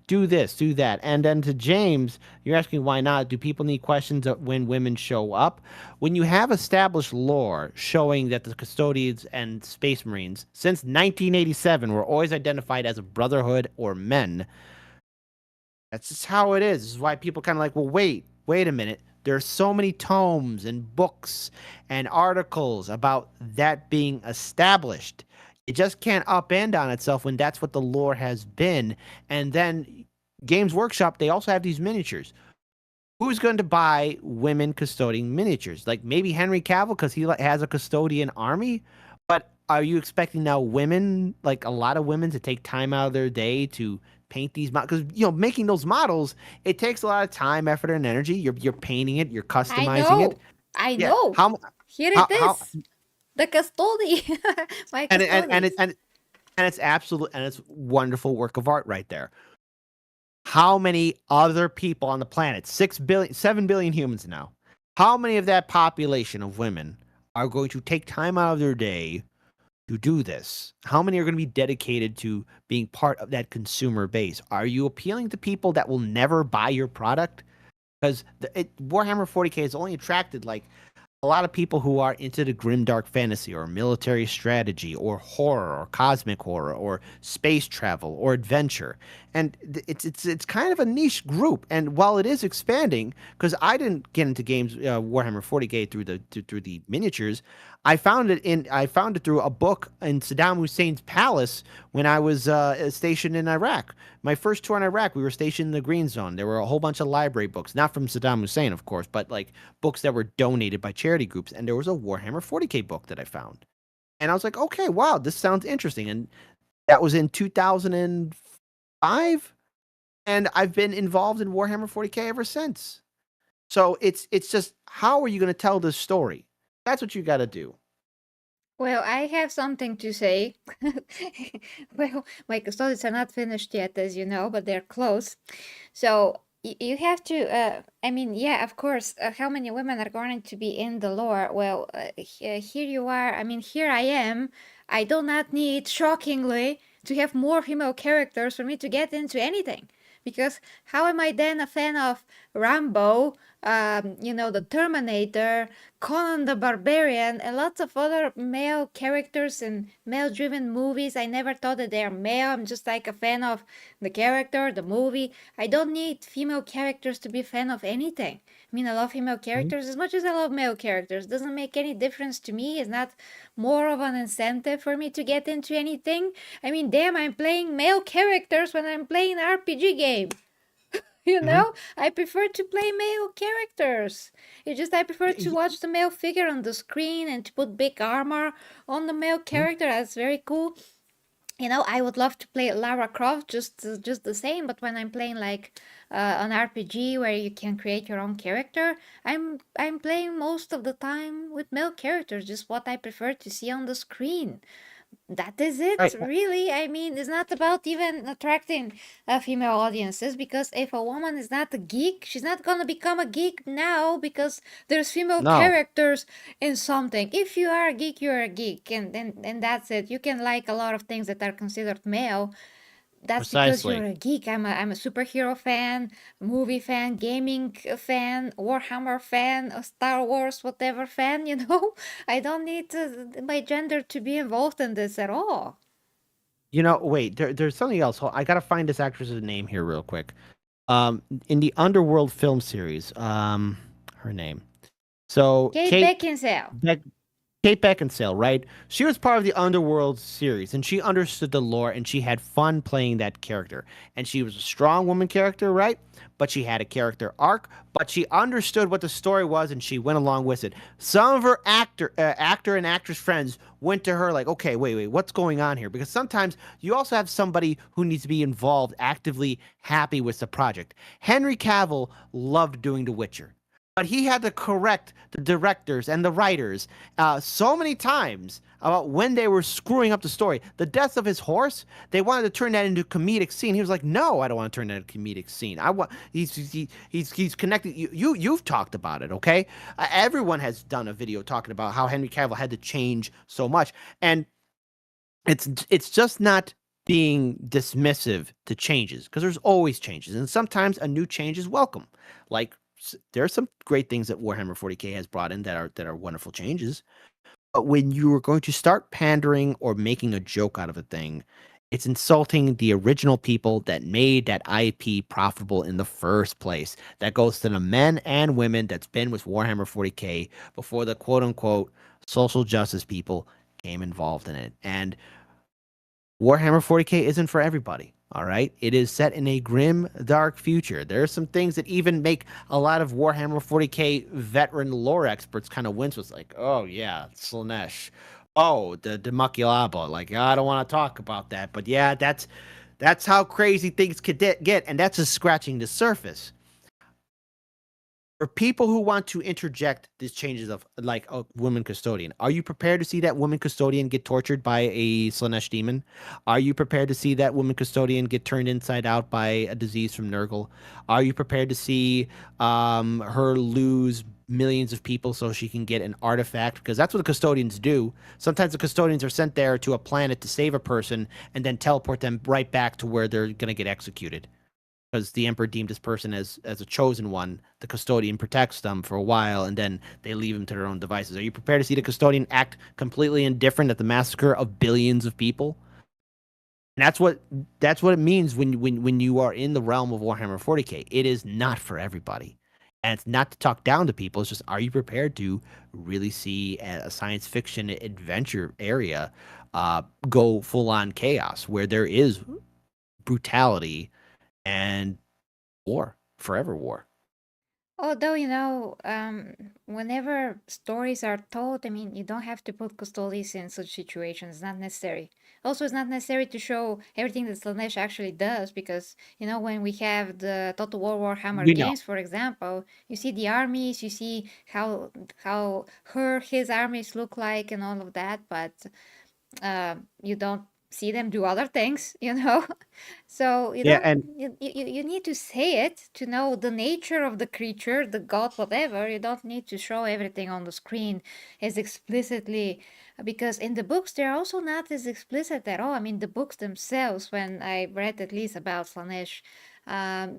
do this, do that." And then to James, you're asking why not? Do people need questions when women show up? When you have established lore showing that the custodians and space marines since 1987 were always identified as a brotherhood or men, that's just how it is. This is why people kind of like, well, wait a minute. There's so many tomes and books and articles about that being established. It just can't upend on itself when that's what the lore has been. And then Games Workshop, they also have these miniatures. Who's going to buy women custodian miniatures? Like maybe Henry Cavill because he has a custodian army. But are you expecting now women, like a lot of women, to take time out of their day to paint these models? Because making those models, it takes a lot of time, effort, and energy. You're painting it, you're I customizing it. know, I Yeah. know. Here it How is, the custody, my and it, and it, custodies. and it's absolute and it's wonderful work of art right there. How many other people on the planet, 7 billion humans now, how many of that population of women are going to take time out of their day to do this? How many are going to be dedicated to being part of that consumer base? Are you appealing to people that will never buy your product? Because Warhammer 40k has only attracted like a lot of people who are into the grimdark fantasy or military strategy or horror or cosmic horror or space travel or adventure. And it's kind of a niche group. And while it is expanding, because I didn't get into games Warhammer 40k through the miniatures, I found it through a book in Saddam Hussein's palace when I was stationed in Iraq. My first tour in Iraq, we were stationed in the Green Zone. There were a whole bunch of library books, not from Saddam Hussein, of course, but like books that were donated by charity groups. And there was a Warhammer 40k book that I found. And I was like, okay, wow, this sounds interesting. And that was in 2005. And I've been involved in Warhammer 40k ever since. So it's just, how are you going to tell this story? That's what you got to do. Well, I have something to say. Well, my Custodes are not finished yet, as you know, but they're close. So you have to, I mean, yeah, of course, how many women are going to be in the lore? Well, here you are. I mean, here I am. I do not need, shockingly, to have more female characters for me to get into anything. Because how am I then a fan of Rambo, the Terminator, Conan the Barbarian, and lots of other male characters in male-driven movies? I never thought that they're male. I'm just like a fan of the character, the movie. I don't need female characters to be a fan of anything. I mean, I love female characters as much as I love male characters. Doesn't make any difference to me. It's not more of an incentive for me to get into anything. I mean, damn, I'm playing male characters when I'm playing an RPG game. Mm-hmm. I prefer to play male characters. It's just I prefer to watch the male figure on the screen and to put big armor on the male character. That's very cool. I would love to play Lara Croft just the same, but when I'm playing like an RPG where you can create your own character, I'm playing most of the time with male characters, just what I prefer to see on the screen. That is it, Right. really. I mean, it's not about even attracting female audiences, because if a woman is not a geek, she's not gonna become a geek now because there's female No, characters in something. If you are a geek, you're a geek, and that's it. You can like a lot of things that are considered male. That's because you're precisely. a geek. I'm a superhero fan, movie fan, gaming fan, Warhammer fan, a Star Wars whatever fan. I don't need my gender to be involved in this at all. Wait, there's something else. I gotta find this actress's name here real quick. In the Underworld film series, her name. So Kate Beckinsale. Kate Beckinsale, right? She was part of the Underworld series, and she understood the lore, and she had fun playing that character. And she was a strong woman character, right? But she had a character arc, but she understood what the story was, and she went along with it. Some of her actor and actress friends went to her like, okay, wait, what's going on here? Because sometimes you also have somebody who needs to be involved, actively happy with the project. Henry Cavill loved doing The Witcher, but he had to correct the directors and the writers so many times about when they were screwing up the story. The death of his horse, they wanted to turn that into a comedic scene. He was like, "No, I don't want to turn that into a comedic scene. I want he's connected. You've talked about it, okay? Everyone has done a video talking about how Henry Cavill had to change so much, and it's just not being dismissive to changes, because there's always changes, and sometimes a new change is welcome. Like there are some great things that Warhammer 40k has brought in that are wonderful changes. But when you are going to start pandering or making a joke out of a thing, it's insulting the original people that made that IP profitable in the first place. That goes to the men and women that's been with Warhammer 40k before the quote unquote social justice people came involved in it. And Warhammer 40k isn't for everybody. All right. It is set in a grim, dark future. There are some things that even make a lot of Warhammer 40k veteran lore experts kind of wince with, like, oh, yeah, Slaanesh. Oh, the Maculaba. Like, I don't want to talk about that. But yeah, that's how crazy things could get. And that's just scratching the surface. For people who want to interject these changes of like a woman custodian, are you prepared to see that woman custodian get tortured by a Slaanesh demon? Are you prepared to see that woman custodian get turned inside out by a disease from Nurgle? Are you prepared to see her lose millions of people so she can get an artifact? Because that's what the custodians do. Sometimes the custodians are sent there to a planet to save a person and then teleport them right back to where they're going to get executed. because the emperor deemed this person as a chosen one. The custodian protects them for a while, and then they leave them to their own devices. Are you prepared to see the custodian act completely indifferent at the massacre of billions of people? And that's what it means when you are in the realm of Warhammer 40k. It is not for everybody. And it's not to talk down to people. It's just, are you prepared to really see a science fiction adventure area go full on chaos where there is brutality and war, forever war? Although, whenever stories are told, I mean, you don't have to put Custodes in such situations. It's not necessary. Also, it's not necessary to show everything that Slaanesh actually does because, when we have the Total War Warhammer We know. games, for example, you see the armies, you see how his armies look like and all of that, but you don't see them do other things, So you Yeah, don't and you need to say it to know the nature of the creature, the god, whatever. You don't need to show everything on the screen as explicitly because in the books they're also not as explicit at all. I mean the books themselves, when I read at least about Slaanesh,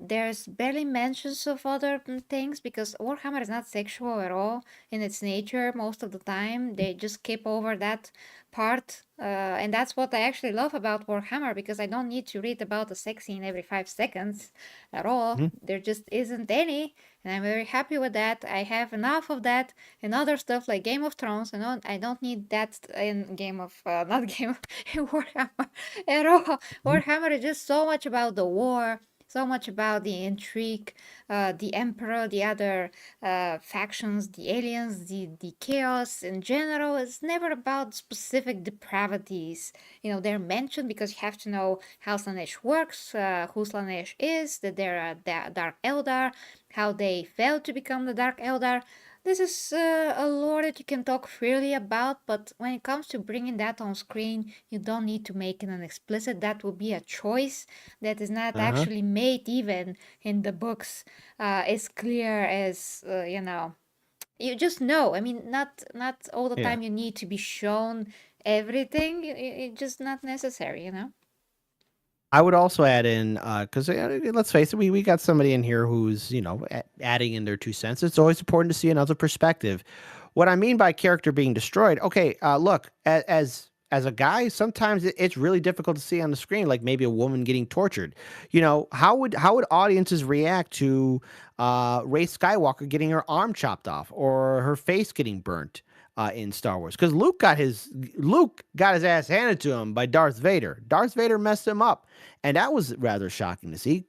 there's barely mentions of other things because Warhammer is not sexual at all in its nature most of the time. They just skip over that part. And that's what I actually love about Warhammer because I don't need to read about a sex scene every 5 seconds at all. mhm, There just isn't any. And I'm very happy with that. I have enough of that in other stuff like Game of Thrones. I don't need that in Game of, not Game of, in Warhammer at all. mhm. Warhammer is just so much about the war, so much about the intrigue, the emperor, the other factions, the aliens, the chaos in general. It's never about specific depravities. They're mentioned because you have to know how Slaanesh works, who Slaanesh is, that they're a Dark Eldar, how they failed to become the Dark Eldar. This is a lore that you can talk freely about, but when it comes to bringing that on screen, you don't need to make it an explicit. That will be a choice that is not Uh-huh. actually made even in the books as clear as you just know. I mean, not all the Yeah. time you need to be shown everything. It's just not necessary. I would also add in because let's face it, we got somebody in here who's adding in their 2 cents. It's always important to see another perspective. What I mean by character being destroyed, okay, look, as a guy, sometimes it's really difficult to see on the screen, like maybe a woman getting tortured. How would audiences react to Rey Skywalker getting her arm chopped off or her face getting burnt? In Star Wars, because Luke got his ass handed to him by Darth Vader. Darth Vader messed him up, and that was rather shocking to see.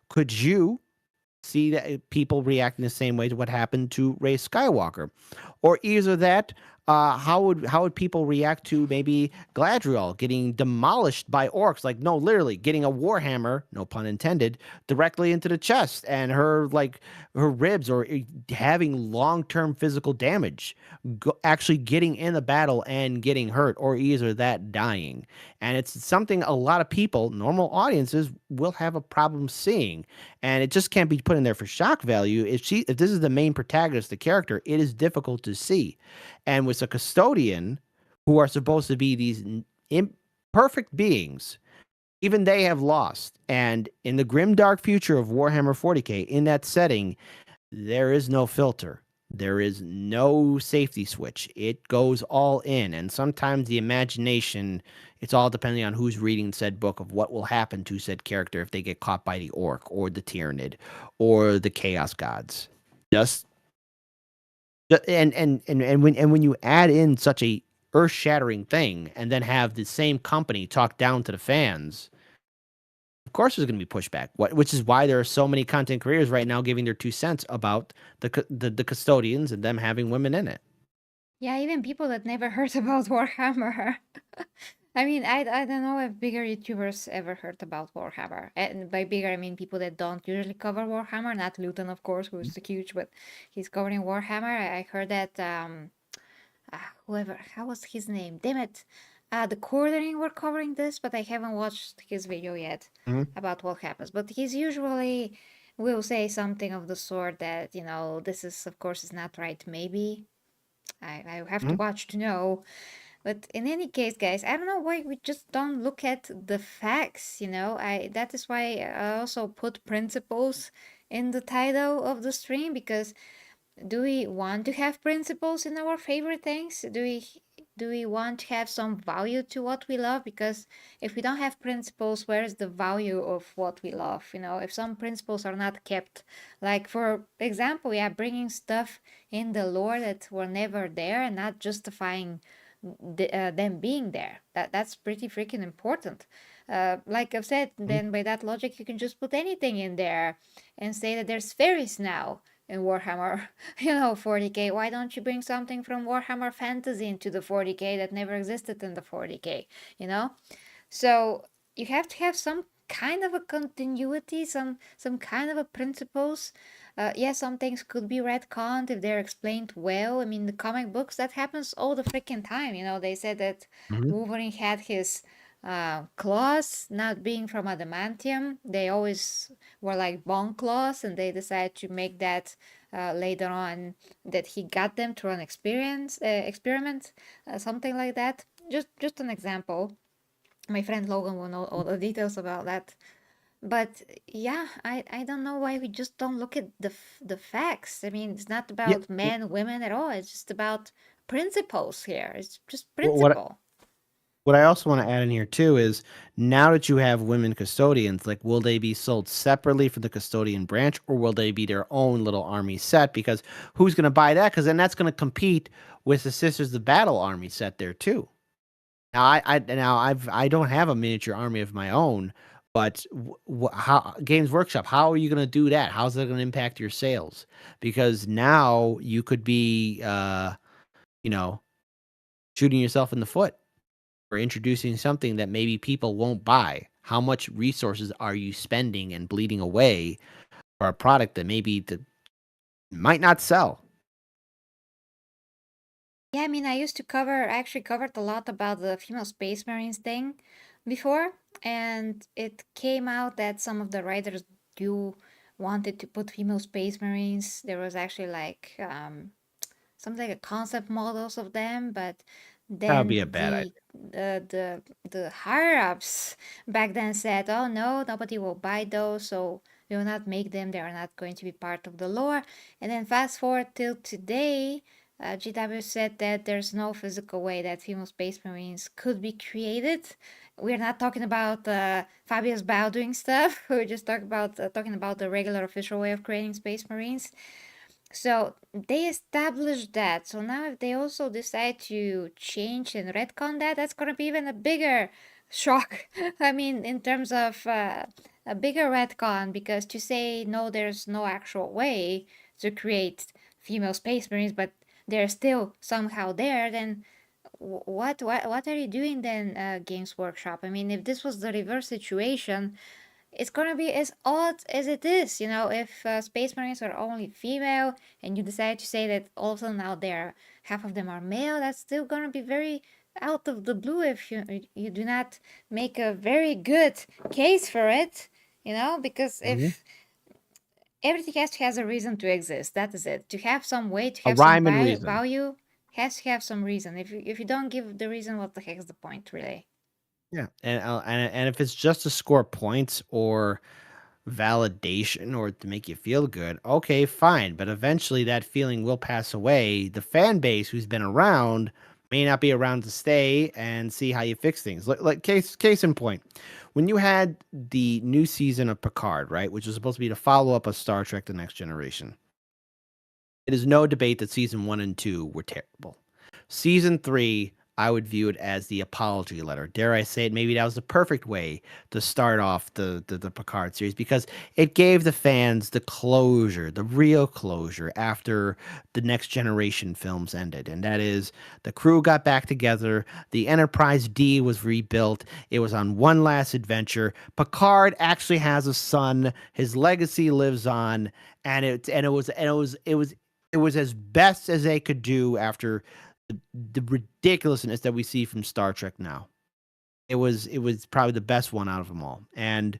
Could you see that people reacting the same way to what happened to Rey Skywalker? Or either that, how would people react to maybe Gladriel getting demolished by orcs? Like, no, literally getting a warhammer, no pun intended, directly into the chest, and her ribs, or having long-term physical damage, actually getting in the battle and getting hurt, or either that dying. And it's something a lot of people, normal audiences, will have a problem seeing, and it just can't be put in there for shock value. If this is the main protagonist, the character, it is difficult to see. And with a custodian, who are supposed to be these imperfect beings, even they have lost. And in the grim dark future of Warhammer 40k, in that setting, there is no filter. There is no safety switch. It goes all in. And sometimes the imagination, it's all depending on who's reading said book of what will happen to said character if they get caught by the orc or the Tyranid or the Chaos Gods. Just and when you add in such a earth-shattering thing and then have the same company talk down to the fans, of course there's going to be pushback. Which is why there are so many content creators right now giving their 2 cents about the custodians and them having women in it. Yeah, even people that never heard about Warhammer. I mean, I don't know if bigger YouTubers ever heard about Warhammer. And by bigger, I mean people that don't usually cover Warhammer. Not Luton, of course, who's huge, but he's covering Warhammer. I heard that whoever, how was his name? Damn it. The Quartering were covering this, but I haven't watched his video yet Mhm, about what happens. But he's usually will say something of the sort that, this is, of course, is not right, maybe. I have to mhm. watch to know. But in any case, guys, I don't know why we just don't look at the facts, you know? That is why I also put principles in the title of the stream, because do we want to have principles in our favorite things? Do we want to have some value to what we love? Because if we don't have principles, where is the value of what we love? You know, if some principles are not kept, like for example, yeah, bringing stuff in the lore that were never there and not justifying them being there. That's pretty freaking important. Like I've said, Mhm. then by that logic, you can just put anything in there and say that there's fairies now in Warhammer, 40k. Why don't you bring something from Warhammer Fantasy into the 40k that never existed in the 40k? You know, so you have to have some kind of a continuity, some kind of a principles. Yeah, some things could be retconned if they're explained well. I mean, the comic books, that happens all the freaking time. You know, they said that Mhm. Wolverine had his claws not being from adamantium. They always were like bone claws, and they decided to make that later on, that he got them through an experiment, something like that. Just an example. My friend Logan will know all the details about that. But yeah, I don't know why we just don't look at the facts. I mean, it's not Yeah. about men, women at all. It's just about principles here. It's just What principle. what I also want to add in here too is now that you have women custodians, like will they be sold separately for the custodian branch, or will they be their own little army set? Because who's going to buy that? Because then that's going to compete with the Sisters of Battle army set there too. I don't have a miniature army of my own, but how Games Workshop? How are you going to do that? How's that going to impact your sales? Because now you could be, you know, shooting yourself in the foot or introducing something that maybe people won't buy. How much resources are you spending and bleeding away for a product that maybe that might not sell? Yeah, I mean, I actually covered a lot about the female space marines thing before, and it came out that some of the writers do wanted to put female space marines. There was actually like something like a concept models of them, but That would be a then bad idea. the higher ups back then said, "Oh no, nobody will buy those, so we will not make them. They are not going to be part of the lore." And then fast forward till today, GW said that there's no physical way that female space marines could be created. We're not talking about Fabius Bao doing stuff. We're just talking about the regular official way of creating space marines. So they established that. So now if they also decide to change and retcon that, that's gonna be even a bigger shock. I mean, in terms of a bigger retcon, because to say no, there's no actual way to create female space marines, but they're still somehow there, then what are you doing then, Games Workshop? I mean, if this was the reverse situation, it's gonna be as odd as it is, if Space Marines are only female and you decide to say that all of them out there, half of them are male, that's still gonna be very out of the blue if you do not make a very good case for it, because Mhm. if everything has a reason to exist, that is it. To have some weight, to A have some rhyme and reason. value, has to have some reason. If you don't give the reason, what the heck is the point, really? Yeah, and if it's just to score points or validation or to make you feel good, okay, fine. But eventually that feeling will pass away. The fan base who's been around may not be around to stay and see how you fix things. Like case in point, when you had the new season of Picard, right, which was supposed to be the follow up of Star Trek: The Next Generation, it is no debate that season 1 and 2 were terrible. Season 3, I would view it as the apology letter. Dare I say it? Maybe that was the perfect way to start off the Picard series because it gave the fans the closure, the real closure after the Next Generation films ended. And that is the crew got back together, the Enterprise D was rebuilt, it was on one last adventure. Picard actually has a son, his legacy lives on, and it was as best as they could do after the ridiculousness that we see from Star Trek now. It was probably the best one out of them all. And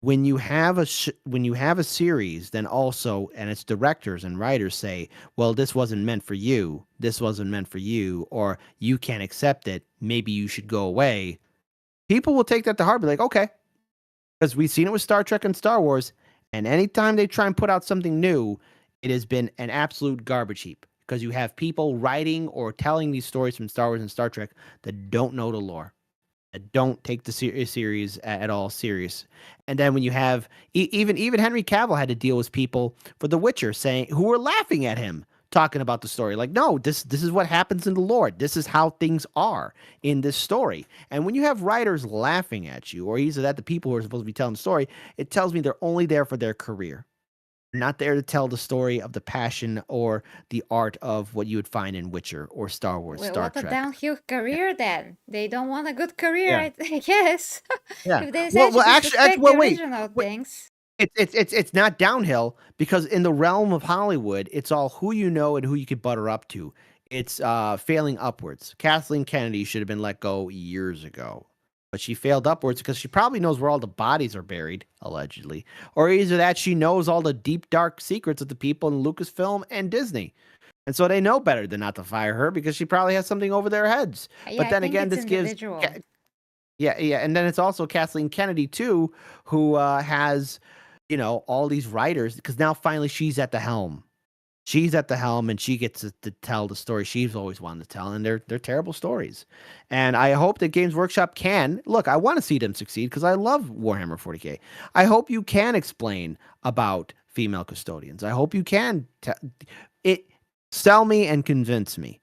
when you have when you have a series, then also, and its directors and writers say, well, this wasn't meant for you, this wasn't meant for you, or you can't accept it, maybe you should go away. People will take that to heart, be like, okay, because we've seen it with Star Trek and Star Wars, and anytime they try and put out something new, it has been an absolute garbage heap. Because you have people writing or telling these stories from Star Wars and Star Trek that don't know the lore, that don't take the series at all serious. And then when you have even Henry Cavill had to deal with people for The Witcher saying who were laughing at him talking about the story, like, no, this is what happens in the lore, this is how things are in this story. And when you have writers laughing at you, or either that the people who are supposed to be telling the story, it tells me they're only there for their career, not there to tell the story of the passion or the art of what you would find in Witcher or Star Wars, Well, Star what a Trek. downhill career then. They don't want a good career, Yeah, I guess. yeah. If they Well, decide to well, actually, disrespect the well, wait. original Wait, things. it's not downhill because in the realm of Hollywood, it's all who you know and who you could butter up to. It's failing upwards. Kathleen Kennedy should have been let go years ago, but she failed upwards because she probably knows where all the bodies are buried, allegedly, or either that she knows all the deep dark secrets of the people in Lucasfilm and Disney. And so they know better than not to fire her because she probably has something over their heads. Yeah, But I then think again, it's this gives individual. yeah, yeah, and then it's also Kathleen Kennedy too, who has, all these writers because now finally she's at the helm. She's at the helm, and she gets to tell the story she's always wanted to tell, and they're terrible stories. And I hope that Games Workshop can look. I want to see them succeed because I love Warhammer 40k. I hope you can explain about female custodians. I hope you can it sell me and convince me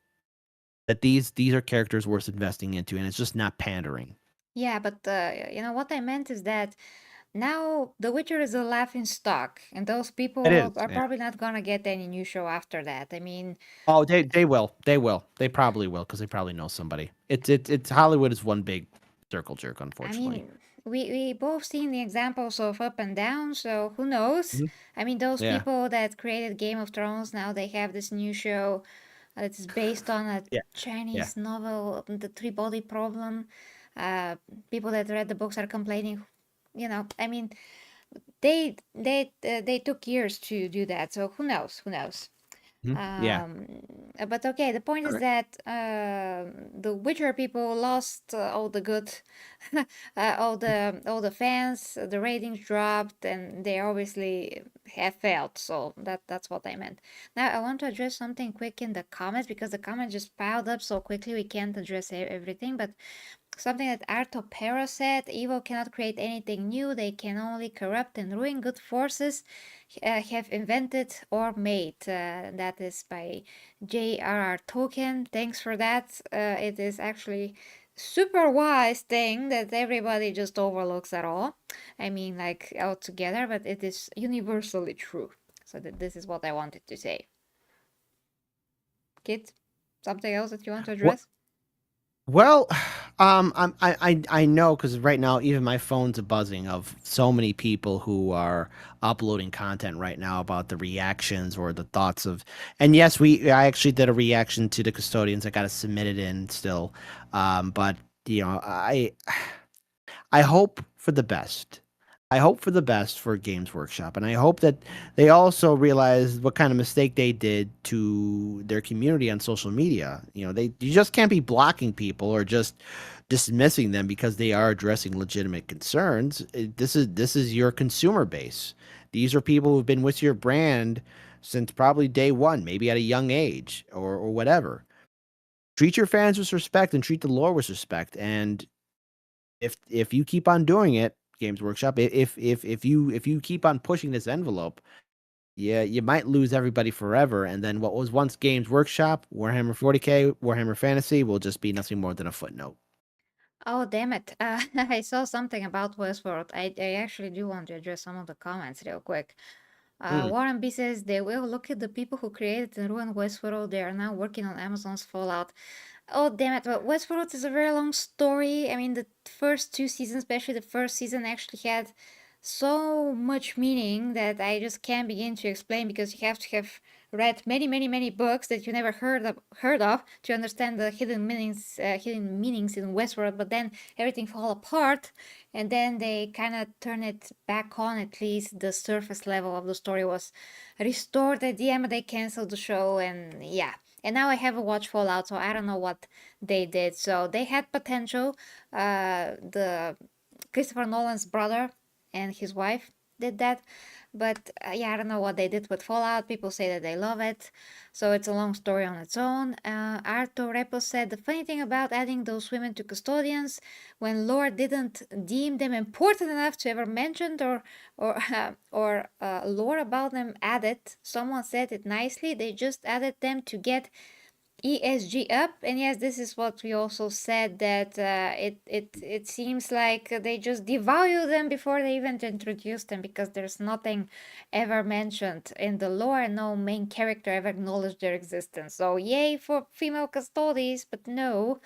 that these are characters worth investing into, and it's just not pandering. Yeah, but what I meant is that now The Witcher is a laughing stock, and those It people is. are Yeah. probably not gonna get any new show after that. I mean, Oh, they will. They will. They probably will because they probably know somebody. It's Hollywood is one big circle jerk, I unfortunately. mean, we both seen the examples of up and down, so who knows? Mhm. I mean, those Yeah. people that created Game of Thrones now they have this new show. It's based on a Yeah. Yeah. Chinese novel, The Three Body Problem. Uh, People that read the books are complaining. I mean, they took years to do that, so who knows? Who knows? Yeah. Um, but okay, the point All is right. that the Witcher people lost all the good, all the fans. The ratings dropped, and they obviously have failed. So that's what I meant. Now I want to address something quick in the comments because the comments just piled up so quickly we can't address everything. But something that Artopera said: "Evil cannot create anything new. They can only corrupt and ruin. Good forces have invented or made." That is by J.R.R. Tolkien. Thanks for that. It is actually super wise thing that everybody just overlooks at all. I mean, like altogether, but it is universally true. So this is what I wanted to say. Kit, something else that you want to Well, address? well, I know because right now even my phone's a buzzing of so many people who are uploading content right now about the reactions or the thoughts of. And yes, I actually did a reaction to the custodians. I got to submit it in still, but I hope for the best. I hope for the best for Games Workshop, and I hope that they also realize what kind of mistake they did to their community on social media. You just can't be blocking people or just dismissing them because they are addressing legitimate concerns. This is your consumer base. These are people who've been with your brand since probably day one, maybe at a young age or whatever. Treat your fans with respect and treat the lore with respect. And if you keep on doing it, Games Workshop, if you keep on pushing this envelope, yeah, you might lose everybody forever. And then what was once Games Workshop, Warhammer 40k, Warhammer Fantasy will just be nothing more than a footnote. Oh, damn it. I saw something about Westworld. I actually do want to address some of the comments real quick. Hmm. Warren B says they will look at the people who created and ruined Westworld. They are now working on Amazon's Fallout. Oh, damn it. Well, Westworld is a very long story. I mean, the first two seasons, especially the first season, actually had so much meaning that I just can't begin to explain because you have to have read many books that you never heard of to understand the hidden meanings in Westworld, but then everything fall apart, and then they kind of turn it back on. At least the surface level of the story was restored at the end, but they canceled the show, and yeah. And now I haven't watched Fallout, so I don't know what they did. So they had potential. The Christopher Nolan's brother and his wife did that. But yeah, I don't know what they did with Fallout. People say that they love it. So it's a long story on its own. Arthur Repo said the funny thing about adding those women to custodians when lore didn't deem them important enough to ever mention or lore about them added. Someone said it nicely. They just added them to get ESG up, and yes, this is what we also said, that it seems like they just devalue them before they even introduce them, because there's nothing ever mentioned in the lore, and no main character ever acknowledged their existence. So yay for female Custodes, but no.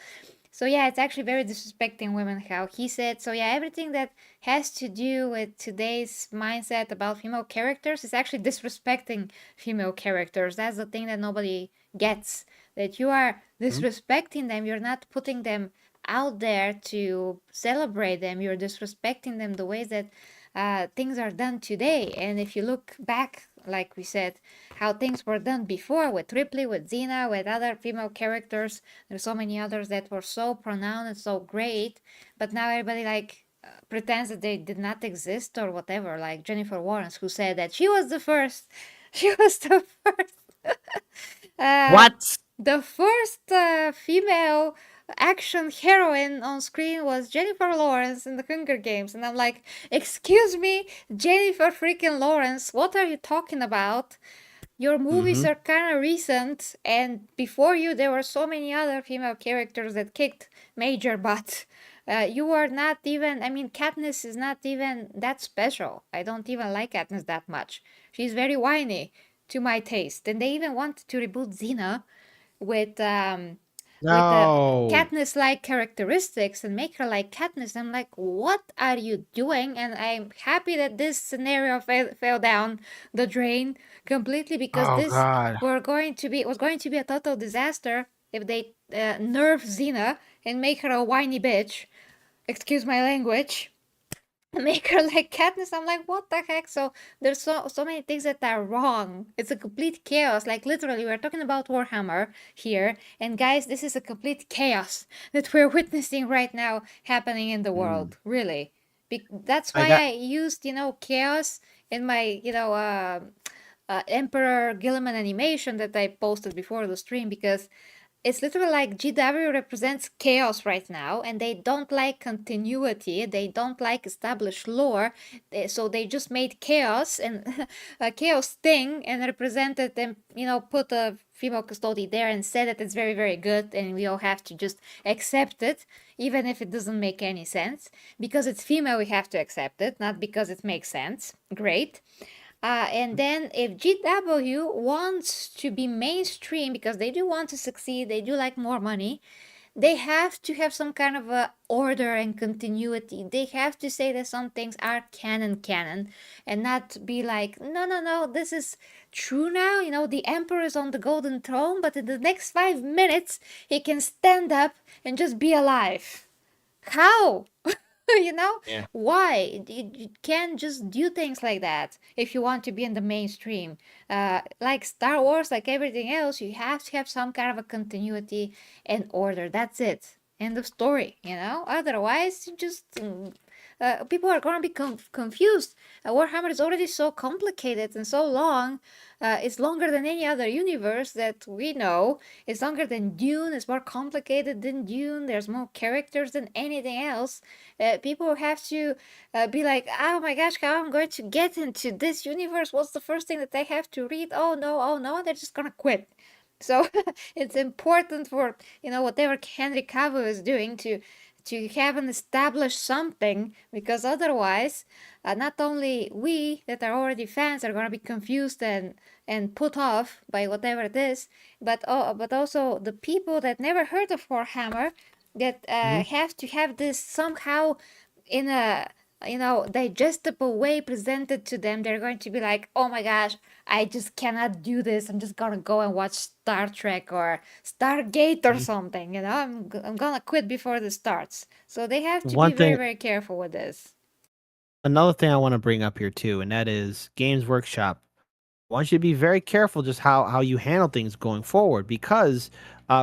So yeah, it's actually very disrespecting women, how he said. So yeah, everything that has to do with today's mindset about female characters is actually disrespecting female characters. That's the thing that nobody gets. That you are disrespecting them. You're not putting them out there to celebrate them. You're disrespecting them the ways that things are done today. And if you look back, like we said, how things were done before with Ripley, with Xena, with other female characters, there's so many others that were so pronounced and so great, but now everybody like pretends that they did not exist or whatever. Like Jennifer Lawrence, who said that she was the first. She was the first. Uh, What? the first female action heroine on screen was Jennifer Lawrence in the Hunger Games, and I'm like, excuse me, Jennifer freaking Lawrence, what are you talking about? Your movies Mm-hmm. are kind of recent, and before you, there were so many other female characters that kicked major butt. You are not even, I mean, Katniss is not even that special. I don't even like Katniss that much. She's very whiny to my taste. And they even wanted to reboot Xena with No. Katniss-like characteristics and make her like Katniss. I'm like, what are you doing? And I'm happy that this scenario fell down the drain completely, because Oh this God. was going to be a total disaster if they nerf Xena and make her a whiny bitch. Excuse my language. Make her like Katniss. I'm like, what the heck? So there's so many things that are wrong. It's a complete chaos. Like literally, we're talking about Warhammer here, and guys, this is a complete chaos that we're witnessing right now happening in the Mm. world. Really, that's I why got. I used chaos in my Emperor Gilliman animation that I posted before the stream, because it's literally like GW represents chaos right now, and they don't like continuity. They don't like established lore, so they just made chaos and a chaos thing and represented and put a female custody there and said that it's very good, and we all have to just accept it, even if it doesn't make any sense. Because it's female, we have to accept it, not because it makes sense. Great. And then if GW wants to be mainstream, because they do want to succeed, they do like more money, they have to have some kind of a order and continuity. They have to say that some things are canon, and not be like, no, this is true now. The emperor is on the golden throne, but in the next 5 minutes, he can stand up and just be alive. How? you know Yeah. why you can't just do things like that if you want to be in the mainstream. Like Star Wars, like everything else, you have to have some kind of a continuity and order. That's it. End of story. Otherwise you just people are going to be confused. Warhammer is already so complicated and so long. It's longer than any other universe that we know. It's longer than Dune. It's more complicated than Dune. There's more characters than anything else. People have to be like, oh my gosh, how I'm going to get into this universe? What's the first thing that they have to read? Oh no, oh no, and they're just gonna quit. So it's important for whatever Henry Cavill is doing to have an established something, because otherwise, not only we that are already fans are gonna be confused and put off by whatever it is, but also the people that never heard of Warhammer, that Mhm. have to have this somehow in a digestible way presented to them, they're going to be like, oh my gosh, I just cannot do this. I'm just gonna go and watch Star Trek or Stargate or Mhm. something. I'm gonna quit before this starts. So they have to be One very, thing, very careful with this. another thing I want to bring up here too, and that is Games Workshop. I want you to be very careful just how you handle things going forward because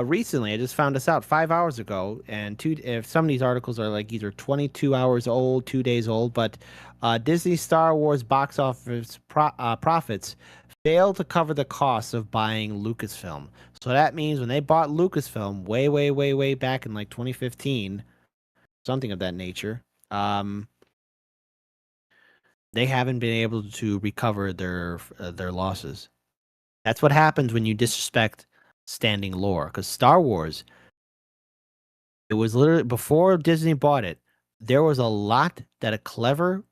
recently I just found this out 5 hours ago, and if some of these articles are like either 22 hours old, 2 days old, but Disney Star Wars box office profits failed to cover the costs of buying Lucasfilm. So that means when they bought Lucasfilm way, way, way, way back in like 2015, something of that nature, they haven't been able to recover their losses. That's what happens when you disrespect standing lore. Because Star Wars, it was literally before Disney bought it, there was a lot that a clever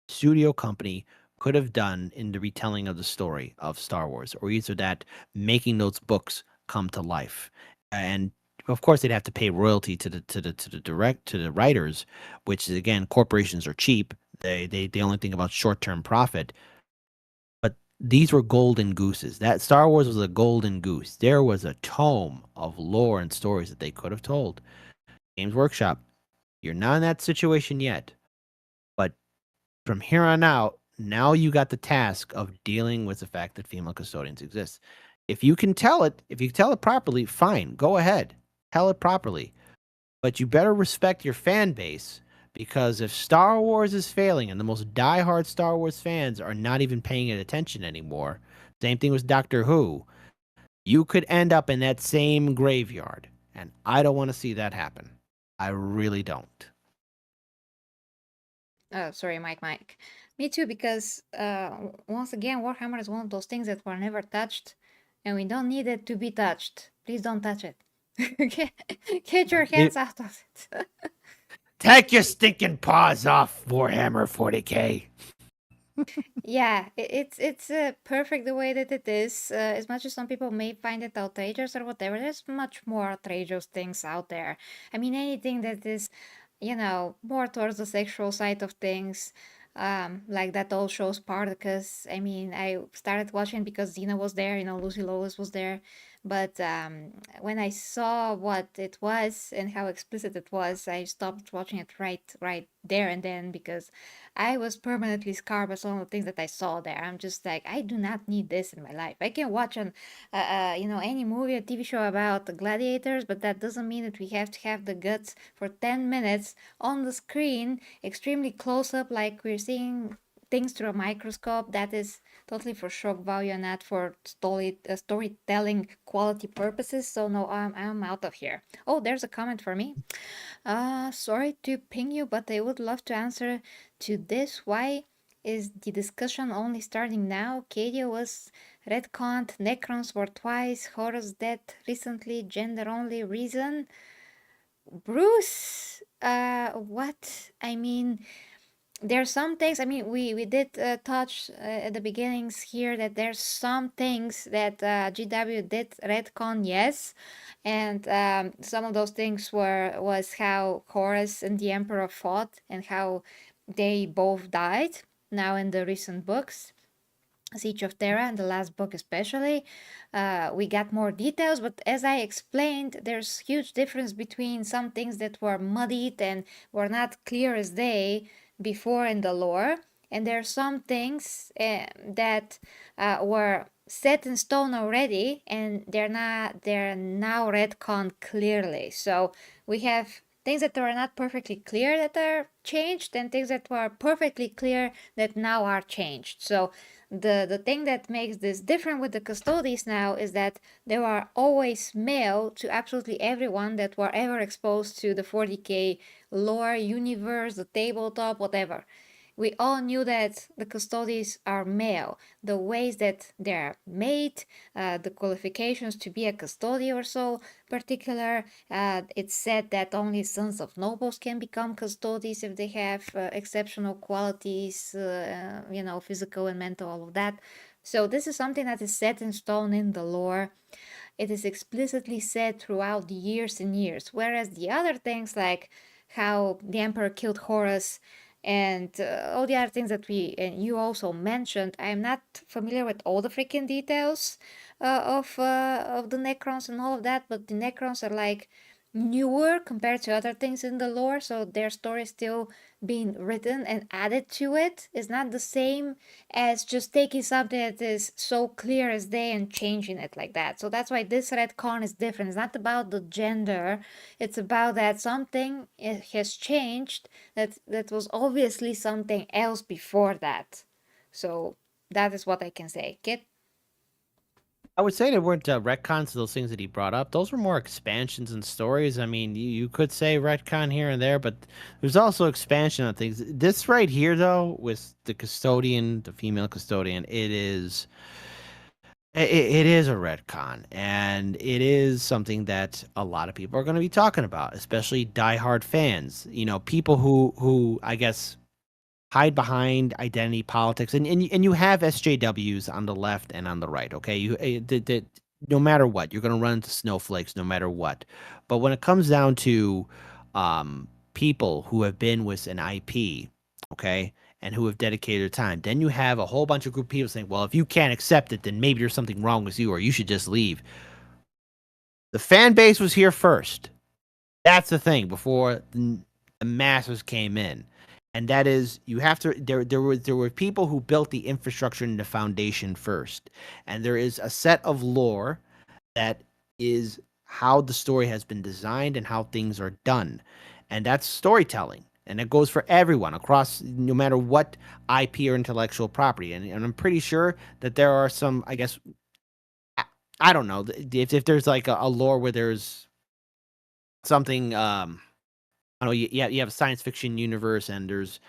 studio company could have done in the retelling of the story of Star Wars, or either that making those books come to life. And of course, they'd have to pay royalty to the writers, which is again, corporations are cheap. They only think about short term profit. But these were golden gooses. That Star Wars was a golden goose. There was a tome of lore and stories that they could have told. Games Workshop, you're not in that situation yet. But from here on out, now you got the task of dealing with the fact that female custodians exist. If you can tell it, if you tell it properly, fine, go ahead. Tell it properly. But you better respect your fan base because if Star Wars is failing and the most diehard Star Wars fans are not even paying it attention anymore, same thing with Doctor Who, you could end up in that same graveyard. And I don't want to see that happen. I really don't. Oh, sorry, Mike. Me too, because once again, Warhammer is one of those things that were never touched, and we don't need it to be touched. Please don't touch it. Get your hands It, out of it. take your stinking paws off, Warhammer 40k. Yeah, it's perfect the way that it is. As much as some people may find it outrageous or whatever, there's much more outrageous things out there. I mean, anything that is, more towards the sexual side of things, like that old show Spartacus. I mean, I started watching because Xena was there, Lucy Lawless was there. But when I saw what it was and how explicit it was, I stopped watching it right there and then because I was permanently scarred by some of the things that I saw there. I'm just like, I do not need this in my life. I can watch any movie or TV show about the gladiators, but that doesn't mean that we have to have the guts for 10 minutes on the screen, extremely close up, like we're seeing things through a microscope. That is totally for shock value and not for storytelling quality purposes. So no, I'm out of here. Oh, there's a comment for me. Sorry to ping you, but I would love to answer to this. Why is the discussion only starting now? Cadia was retconned, Necrons were twice, Horus dead recently, gender only reason. Bruce, what? I mean, there's some things. I mean, we did touch at the beginnings here that there's some things that GW did retcon, yes, and some of those things was how Horus and the Emperor fought and how they both died. Now in the recent books, Siege of Terra and the last book especially, we got more details, but as I explained, there's huge difference between some things that were muddied and were not clear as day before in the lore, and there are some things that were set in stone already, and they're now retconned clearly. So we have things that are not perfectly clear that are changed, and things that were perfectly clear that now are changed. So the thing that makes this different with the Custodes now is that they were always male to absolutely everyone that were ever exposed to the 40k lore, universe, the tabletop, whatever. We all knew that the Custodes are male. The ways that they're made, the qualifications to be a custody or so particular, it's said that only sons of nobles can become Custodes if they have exceptional qualities, physical and mental, all of that. So this is something that is set in stone in the lore. It is explicitly said throughout the years and years. Whereas the other things, like how the emperor killed Horus and all the other things that we and you also mentioned. I'm not familiar with all the freaking details of the Necrons and all of that, but the Necrons are like newer compared to other things in the lore, so their story is still being written and added to it. It's not the same as just taking something that is so clear as day and changing it like that. So that's why this retcon is different. It's not about the gender, it's about that something has changed that was obviously something else before that. So that is what I can say. Kit? I would say there weren't retcons to those things that he brought up. Those were more expansions and stories. I mean, you could say retcon here and there, but there's also expansion on things. This right here, though, with the custodian, the female custodian, it is a retcon, and it is something that a lot of people are going to be talking about, especially diehard fans. You know, people who I guess hide behind identity politics, and you have SJWs on the left and on the right. Okay, no matter what, you're going to run into snowflakes, no matter what. But when it comes down to people who have been with an IP, okay, and who have dedicated their time, then you have a whole bunch of group of people saying, well, if you can't accept it, then maybe there's something wrong with you, or you should just leave. The fan base was here first. That's the thing before the masses came in, and that is you have to. There were people who built the infrastructure and the foundation first, and there is a set of lore that is how the story has been designed and how things are done, and that's storytelling. And it goes for everyone across, no matter what IP or intellectual property. And I'm pretty sure that there are some, I guess, I don't know, if there's like a lore where there's something I know you have a science fiction universe and there's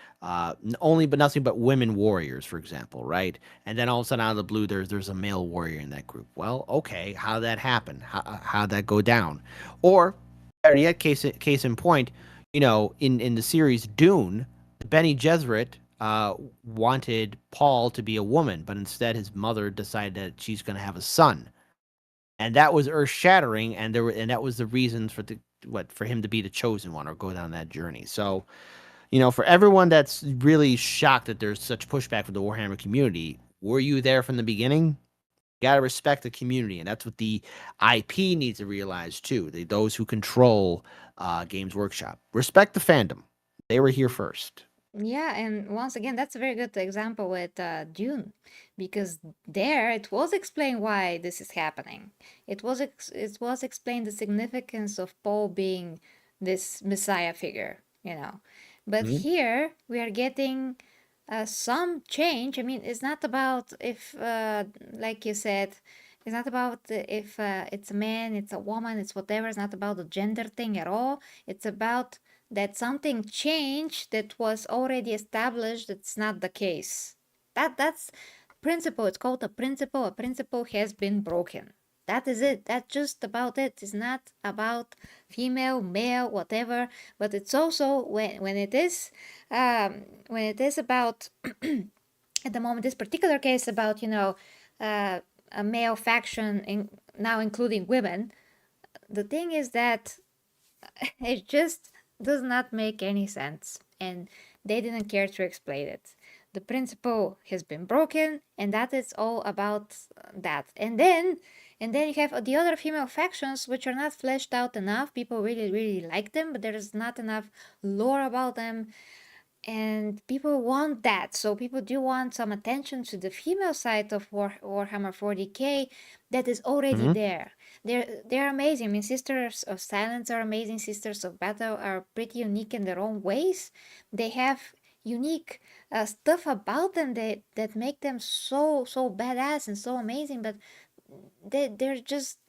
only but nothing but women warriors, for example, right? And then all of a sudden out of the blue there's a male warrior in that group. Well, okay, how did that happen? How'd that go down? Or better yet, case in point, you know, in the series Dune, Benny Gesserit wanted Paul to be a woman, but instead his mother decided that she's going to have a son, and that was earth shattering, and that was the reasons for him to be the chosen one or go down that journey. So, you know, for everyone that's really shocked that there's such pushback from the Warhammer community, were you there from the beginning? You gotta respect the community, and that's what the IP needs to realize too. Those who control Games Workshop respect the fandom. They were here first. Yeah, and once again, that's a very good example with Dune, because there it was explained why this is happening. It was explained the significance of Paul being this messiah figure, you know. But Mhm. here we are getting some change. I mean, it's not about if, like you said, it's not about if it's a man, it's a woman, it's whatever. It's not about the gender thing at all. It's about that something changed that was already established. That's not the case. That's principle. It's called a principle. A principle has been broken. That is it. That's just about it. It's not about female, male, whatever. But it's also when it is about at the moment this particular case about uh, a male faction now including women. The thing is that it just does not make any sense, and they didn't care to explain it. The principle has been broken, and that is all about that. And then you have the other female factions which are not fleshed out enough. People really, really like them, but there's not enough lore about them, and people want that. So people do want some attention to the female side of Warhammer 40k that is already Mhm. there. They're amazing. I mean, Sisters of Silence are amazing. Sisters of Battle are pretty unique in their own ways. They have unique stuff about them that make them so badass and so amazing. But they're just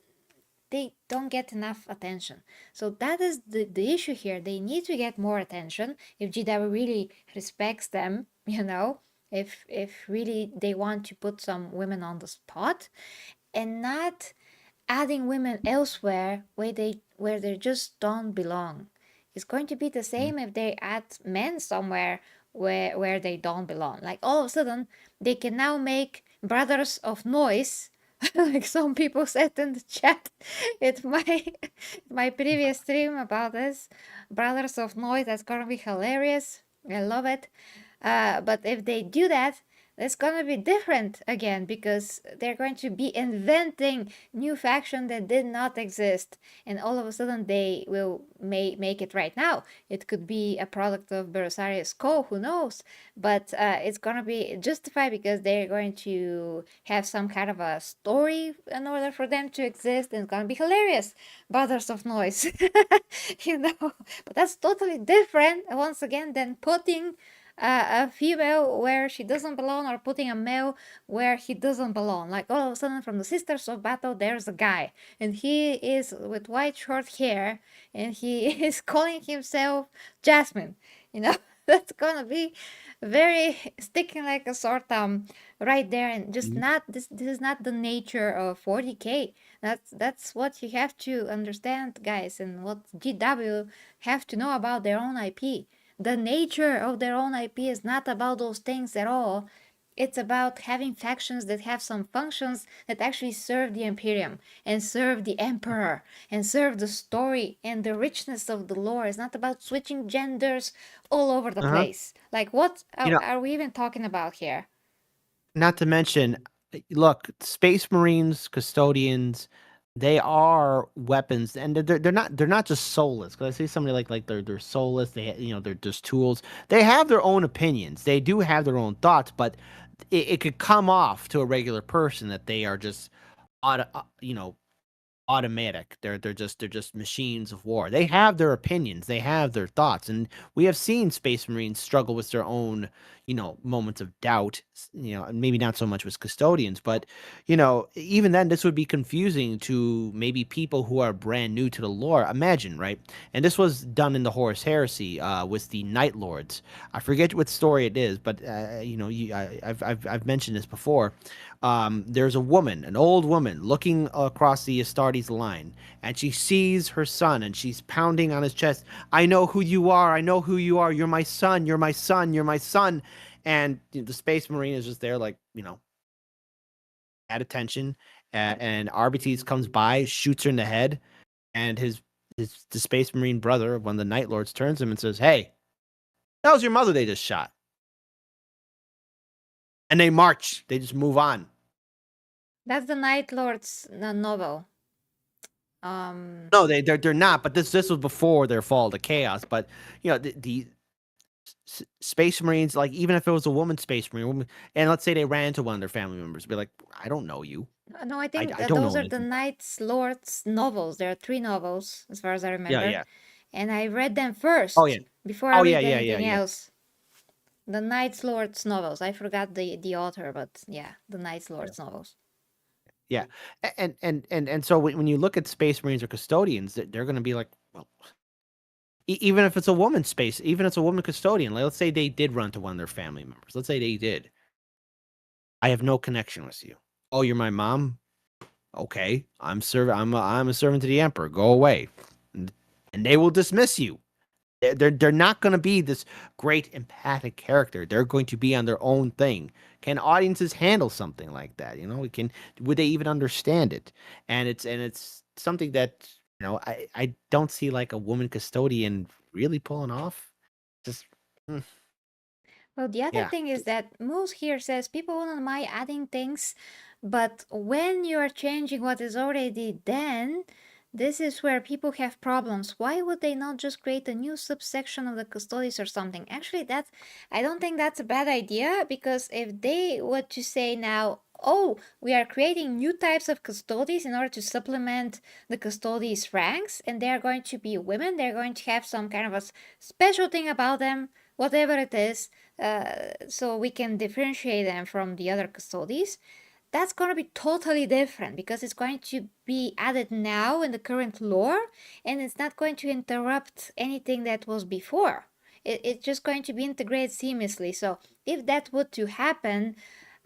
they don't get enough attention. So that is the issue here. They need to get more attention if GW really respects them, if really they want to put some women on the spot and not adding women elsewhere where they just don't belong. It's going to be the Mhm. same if they add men somewhere where they don't belong. Like all of a sudden they can now make Brothers of Noise, like some people said in the chat it's my previous stream about this. Brothers of Noise, that's gonna be hilarious. I love it. But if they do that, it's gonna be different again because they're going to be inventing new faction that did not exist, and all of a sudden they will make it right now. It could be a product of Belisarius Co. Who knows? But it's gonna be justified because they're going to have some kind of a story in order for them to exist, and it's gonna be hilarious. Brothers of Noise, you know. But that's totally different once again than putting a female where she doesn't belong or putting a male where he doesn't belong. Like all of a sudden from the Sisters of Battle there's a guy and he is with white short hair and he is calling himself Jasmine. You know, that's gonna be very sticking like a sore thumb right there, and just Mhm. not this is not the nature of 40k. That's what you have to understand, guys, and what GW have to know about their own IP. The nature of their own IP is not about those things at all. It's about having factions that have some functions that actually serve the Imperium and serve the Emperor and serve the story and the richness of the lore. It's not about switching genders all over the Uh-huh. place. Like, what You know, are we even talking about here? not to mention, look, Space Marines, Custodians, they are weapons, and they're not just soulless. Because I see somebody like they're soulless. They're just tools. They have their own opinions. They do have their own thoughts, but it could come off to a regular person that they are just automatic. They're just machines of war. They have their opinions, they have their thoughts, and we have seen Space Marines struggle with their own, moments of doubt. And maybe not so much with custodians, but even then, this would be confusing to maybe people who are brand new to the lore. Imagine, right? And this was done in the Horus Heresy with the Night Lords. I forget what story it is, but I've mentioned this before. There's a woman, an old woman, looking across the Astartes line, and she sees her son, and she's pounding on his chest. I know who you are. I know who you are. You're my son. You're my son. You're my son. And the Space Marine is just there, like, at attention. And Arbites comes by, shoots her in the head, and the Space Marine brother, one of the Night Lords, turns to him and says, "Hey, that was your mother they just shot." And they march. They just move on. That's the Night Lord's novel. Um, No, they're not. But this was before their fall to chaos. But the Space Marines, like, even if it was a woman Space Marine, and let's say they ran into one of their family members, be like, "I don't know you. no, I I, think I don't those know are the anything about Night Lord's novels. There are three novels, as far as I you." Yeah, remember, yeah. and I read them Oh yeah. first before I Oh yeah, read yeah, yeah, anything yeah. else. The Night Lord's novels. I forgot the author, but yeah, the Night Yeah. Lord's novels. Yeah. And so when you look at Space Marines or custodians, they're going to be like, well, even if it's a woman space, even if it's a woman custodian, like, let's say they did run to one of their family members. Let's say they did. I have no connection with you. Oh, you're my mom? Okay. I'm a servant to the emperor. Go away. And, and they will dismiss you. They're not going to be this great empathic character. They're going to be on their own thing. Can audiences handle something like that? Would they even understand it? And it's something that I don't see like a woman custodian really pulling off. Just mm, Well, the other yeah. thing is that Moose here says people wouldn't mind adding things, but when you're changing what is already then, this is where people have problems. Why would they not just create a new subsection of the Custodes or something? Actually, I don't think that's a bad idea, because if they were to say now, oh, we are creating new types of Custodes in order to supplement the Custodes ranks, and they're going to be women, they're going to have some kind of a special thing about them, whatever it is, so we can differentiate them from the other Custodes. That's going to be totally different because it's going to be added now in the current lore, and it's not going to interrupt anything that was before. It's just going to be integrated seamlessly. So if that were to happen,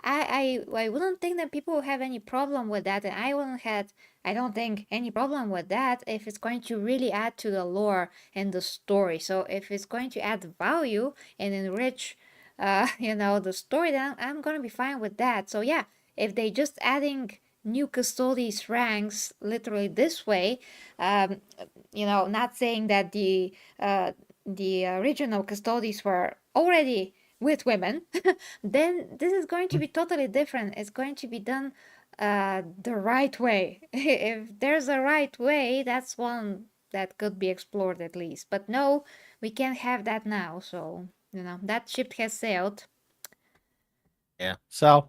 I wouldn't think that people will have any problem with that, and I don't think any problem with that if it's going to really add to the lore and the story. So if it's going to add value and enrich, the story, then I'm gonna be fine with that. So yeah, if they just adding new Custodes ranks literally this way, not saying that the the original Custodes were already with women, then this is going to be totally different. It's going to be done the right way. If there's a right way, that's one that could be explored at least. But no, we can't have that now. So, that ship has sailed. Yeah. So,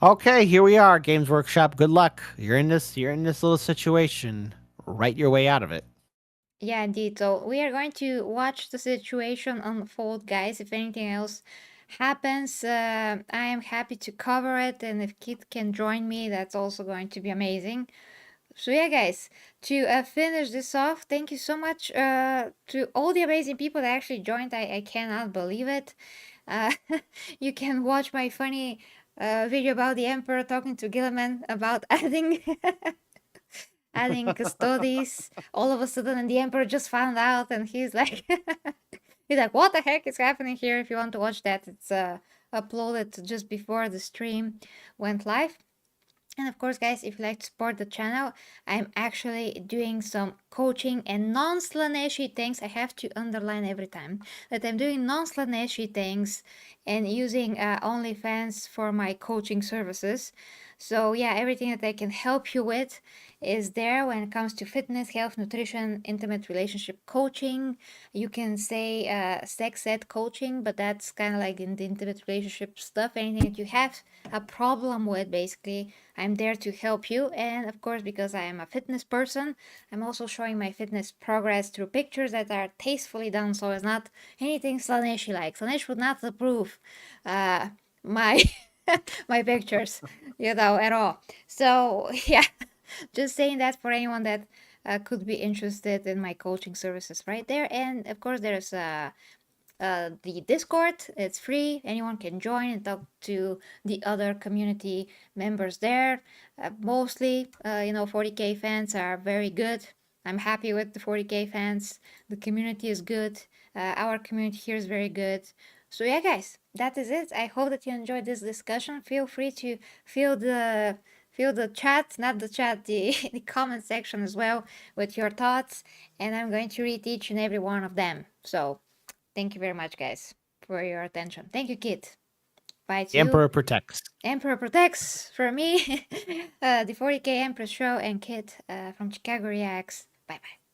okay, here we are, Games Workshop. Good luck. You're in this little situation. Write your way out of it. Yeah, indeed. So we are going to watch the situation unfold, guys. If anything else happens, I am happy to cover it. And if Kit can join me, that's also going to be amazing. So yeah, guys, to finish this off, thank you so much to all the amazing people that actually joined. I cannot believe it. Uh, you can watch my funny video about the Emperor talking to Gilliman about adding Custodes. All of a sudden, and the Emperor just found out, and he's like, what the heck is happening here? If you want to watch that, it's uploaded just before the stream went live. And of course, guys, if you like to support the channel, I'm actually doing some coaching and non-Slaaneshy things. I have to underline every time that I'm doing non-Slaaneshy things and using OnlyFans for my coaching services. So yeah, everything that I can help you with is there when it comes to fitness, health, nutrition, intimate relationship coaching. You can say sex ed coaching, but that's kind of like in the intimate relationship stuff. Anything that you have a problem with, basically, I'm there to help you. And of course, because I am a fitness person, I'm also showing my fitness progress through pictures that are tastefully done, so it's not anything Slaanesh like. Slaanesh would not approve my my pictures, at all. So yeah, just saying that for anyone that could be interested in my coaching services right there. And of course, there's the Discord. It's free. Anyone can join and talk to the other community members there. Mostly, 40k fans are very good. I'm happy with the 40k fans. The community is good. Our community here is very good. So yeah, guys, that is it. I hope that you enjoyed this discussion. Feel free to fill the chat, not the chat, the, the comment section as well with your thoughts, and I'm going to read each and every one of them. So thank you very much, guys, for your attention. Thank you, Kit. Bye to you. Emperor protects. Emperor protects for me. The 40k Empress show and Kit from Chicago Reacts. Bye bye.